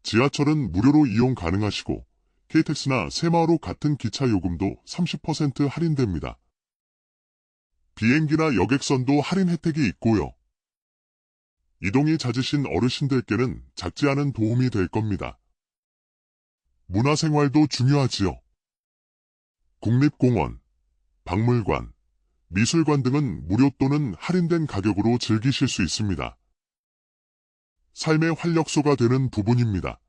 지하철은 무료로 이용 가능하시고 KTX나 새마을호 같은 기차 요금도 30% 할인됩니다. 비행기나 여객선도 할인 혜택이 있고요. 이동이 잦으신 어르신들께는 작지 않은 도움이 될 겁니다. 문화생활도 중요하지요. 국립공원, 박물관, 미술관 등은 무료 또는 할인된 가격으로 즐기실 수 있습니다. 삶의 활력소가 되는 부분입니다.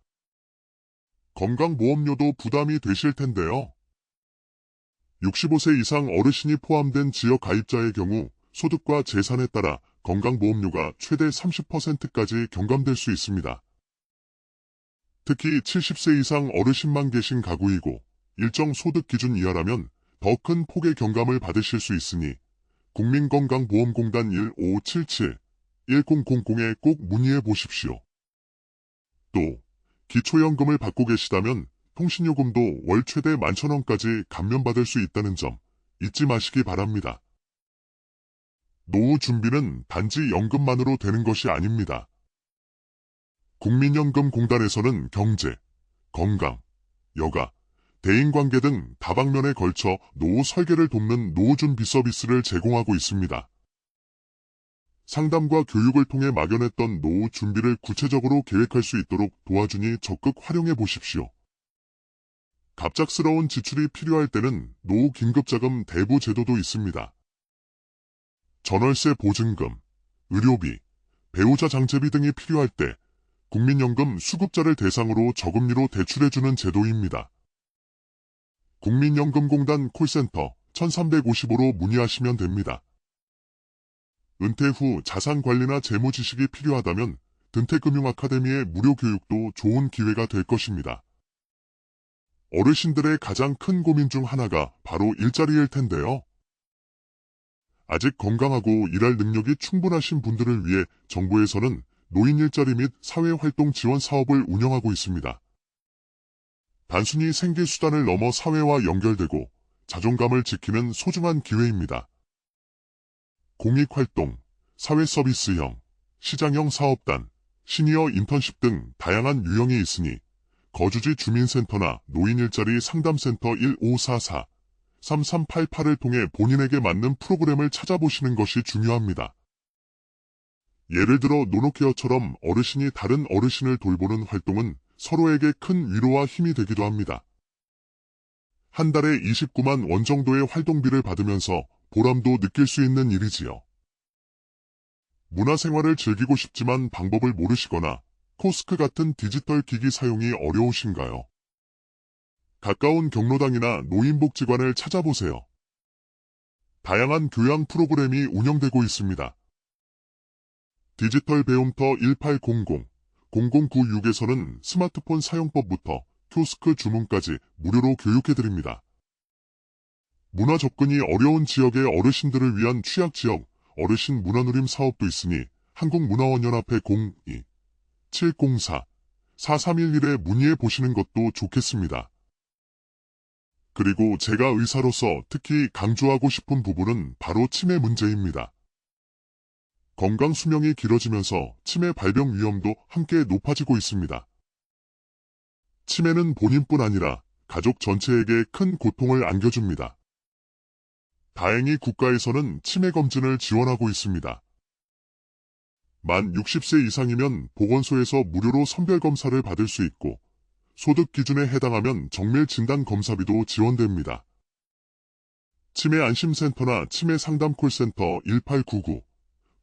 건강보험료도 부담이 되실 텐데요. 65세 이상 어르신이 포함된 지역 가입자의 경우 소득과 재산에 따라 건강보험료가 최대 30%까지 경감될 수 있습니다. 특히 70세 이상 어르신만 계신 가구이고 일정 소득 기준 이하라면 더 큰 폭의 경감을 받으실 수 있으니 국민건강보험공단 1577-1000에 꼭 문의해 보십시오. 또 기초연금을 받고 계시다면 통신요금도 월 최대 11,000원까지 감면받을 수 있다는 점 잊지 마시기 바랍니다. 노후 준비는 단지 연금만으로 되는 것이 아닙니다. 국민연금공단에서는 경제, 건강, 여가, 대인관계 등 다방면에 걸쳐 노후 설계를 돕는 노후 준비 서비스를 제공하고 있습니다. 상담과 교육을 통해 막연했던 노후 준비를 구체적으로 계획할 수 있도록 도와주니 적극 활용해 보십시오. 갑작스러운 지출이 필요할 때는 노후 긴급자금 대부 제도도 있습니다. 전월세 보증금, 의료비, 배우자 장제비 등이 필요할 때 국민연금 수급자를 대상으로 저금리로 대출해주는 제도입니다. 국민연금공단 콜센터 1355로 문의하시면 됩니다. 은퇴 후 자산관리나 재무지식이 필요하다면 든태금융아카데미의 무료 교육도 좋은 기회가 될 것입니다. 어르신들의 가장 큰 고민 중 하나가 바로 일자리일 텐데요. 아직 건강하고 일할 능력이 충분하신 분들을 위해 정부에서는 노인 일자리 및 사회활동 지원 사업을 운영하고 있습니다. 단순히 생계수단을 넘어 사회와 연결되고 자존감을 지키는 소중한 기회입니다. 공익활동, 사회서비스형, 시장형 사업단, 시니어 인턴십 등 다양한 유형이 있으니 거주지 주민센터나 노인일자리 상담센터 1544-3388을 통해 본인에게 맞는 프로그램을 찾아보시는 것이 중요합니다. 예를 들어 노노케어처럼 어르신이 다른 어르신을 돌보는 활동은 서로에게 큰 위로와 힘이 되기도 합니다. 한 달에 29만 원 정도의 활동비를 받으면서 보람도 느낄 수 있는 일이지요. 문화생활을 즐기고 싶지만 방법을 모르시거나 코스크 같은 디지털 기기 사용이 어려우신가요? 가까운 경로당이나 노인복지관을 찾아보세요. 다양한 교양 프로그램이 운영되고 있습니다. 디지털 배움터 1800-0096에서는 스마트폰 사용법부터 키오스크 주문까지 무료로 교육해드립니다. 문화 접근이 어려운 지역의 어르신들을 위한 취약지역 어르신 문화누림 사업도 있으니 한국문화원연합회 02-704-4311에 문의해 보시는 것도 좋겠습니다. 그리고 제가 의사로서 특히 강조하고 싶은 부분은 바로 치매 문제입니다. 건강 수명이 길어지면서 치매 발병 위험도 함께 높아지고 있습니다. 치매는 본인뿐 아니라 가족 전체에게 큰 고통을 안겨줍니다. 다행히 국가에서는 치매 검진을 지원하고 있습니다. 만 60세 이상이면 보건소에서 무료로 선별검사를 받을 수 있고 소득 기준에 해당하면 정밀 진단 검사비도 지원됩니다. 치매 안심센터나 치매 상담 콜센터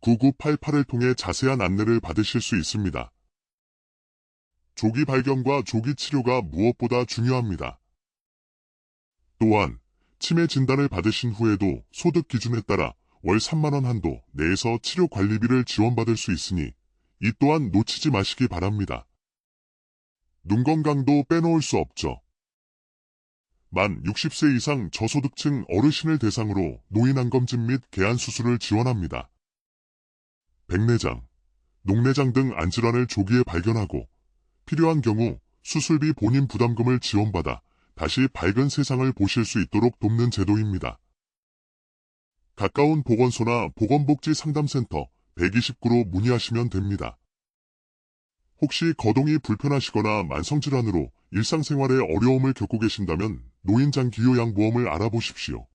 1899-9988을 통해 자세한 안내를 받으실 수 있습니다. 조기 발견과 조기 치료가 무엇보다 중요합니다. 또한 치매 진단을 받으신 후에도 소득 기준에 따라 월 3만 원 한도 내에서 치료 관리비를 지원받을 수 있으니 이 또한 놓치지 마시기 바랍니다. 눈 건강도 빼놓을 수 없죠. 만 60세 이상 저소득층 어르신을 대상으로 노인 안검진 및 개안 수술을 지원합니다. 백내장, 녹내장 등 안질환을 조기에 발견하고 필요한 경우 수술비 본인 부담금을 지원받아 다시 밝은 세상을 보실 수 있도록 돕는 제도입니다. 가까운 보건소나 보건복지상담센터 129로 문의하시면 됩니다. 혹시 거동이 불편하시거나 만성질환으로 일상생활에 어려움을 겪고 계신다면 노인장기요양보험을 알아보십시오.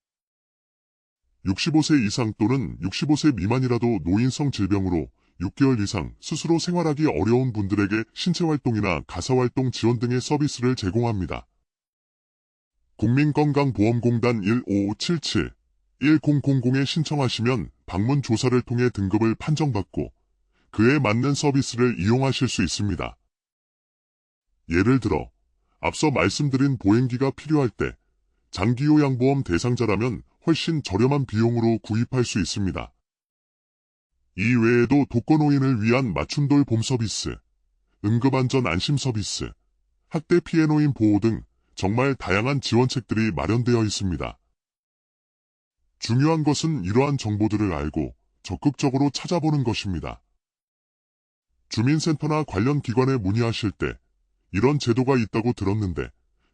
65세 이상 또는 65세 미만이라도 노인성 질병으로 6개월 이상 스스로 생활하기 어려운 분들에게 신체활동이나 가사활동 지원 등의 서비스를 제공합니다. 국민건강보험공단 1577-1000에 신청하시면 방문 조사를 통해 등급을 판정받고 그에 맞는 서비스를 이용하실 수 있습니다. 예를 들어 앞서 말씀드린 보행기가 필요할 때 장기요양보험 대상자라면 훨씬 저렴한 비용으로 구입할 수 있습니다. 이 외에도 독거노인을 위한 맞춤돌 봄 서비스, 응급안전 안심 서비스, 학대 피해 노인 보호 등 정말 다양한 지원책들이 마련되어 있습니다. 중요한 것은 이러한 정보들을 알고 적극적으로 찾아보는 것입니다. 주민센터나 관련 기관에 문의하실 때 이런 제도가 있다고 들었는데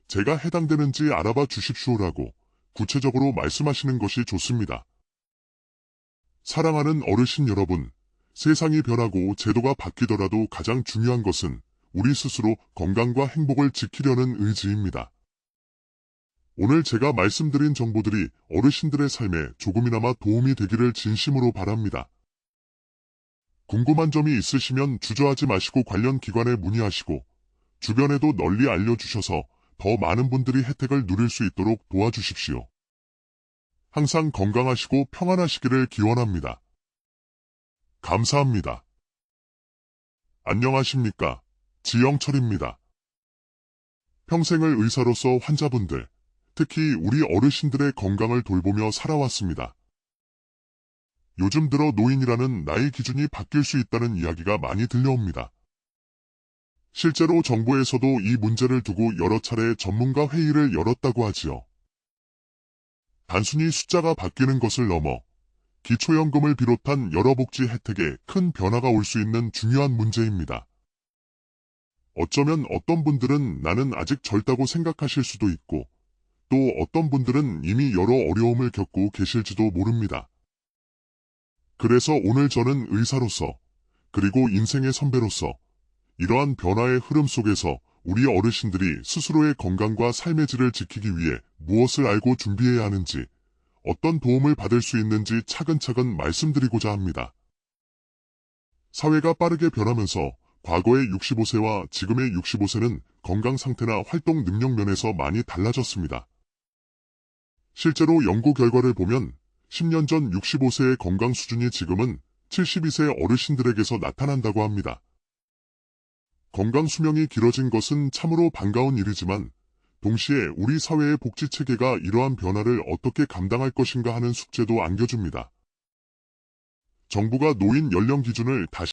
제가 해당되는지 알아봐 주십시오라고 구체적으로 말씀하시는 것이 좋습니다. 사랑하는 어르신 여러분, 세상이 변하고 제도가 바뀌더라도 가장 중요한 것은 우리 스스로 건강과 행복을 지키려는 의지입니다. 오늘 제가 말씀드린 정보들이 어르신들의 삶에 조금이나마 도움이 되기를 진심으로 바랍니다. 궁금한 점이 있으시면 주저하지 마시고 관련 기관에 문의하시고 주변에도 널리 알려주셔서 더 많은 분들이 혜택을 누릴 수 있도록 도와주십시오. 항상 건강하시고 평안하시기를 기원합니다. 감사합니다. 안녕하십니까? 지영철입니다. 평생을 의사로서 환자분들, 특히 우리 어르신들의 건강을 돌보며 살아왔습니다. 요즘 들어 노인이라는 나이 기준이 바뀔 수 있다는 이야기가 많이 들려옵니다. 실제로 정부에서도 이 문제를 두고 여러 차례 전문가 회의를 열었다고 하지요. 단순히 숫자가 바뀌는 것을 넘어 기초연금을 비롯한 여러 복지 혜택에 큰 변화가 올 수 있는 중요한 문제입니다. 어쩌면 어떤 분들은 나는 아직 젊다고 생각하실 수도 있고 또 어떤 분들은 이미 여러 어려움을 겪고 계실지도 모릅니다. 그래서 오늘 저는 의사로서 그리고 인생의 선배로서 이러한 변화의 흐름 속에서 우리 어르신들이 스스로의 건강과 삶의 질을 지키기 위해 무엇을 알고 준비해야 하는지 어떤 도움을 받을 수 있는지 차근차근 말씀드리고자 합니다. 사회가 빠르게 변하면서 과거의 65세와 지금의 65세는 건강 상태나 활동 능력 면에서 많이 달라졌습니다. 실제로 연구 결과를 보면 10년 전 65세의 건강 수준이 지금은 72세 어르신들에게서 나타난다고 합니다. 건강 수명이 길어진 것은 참으로 반가운 일이지만 동시에 우리 사회의 복지체계가 이러한 변화를 어떻게 감당할 것인가 하는 숙제도 안겨줍니다. 정부가 노인 연령 기준을 다시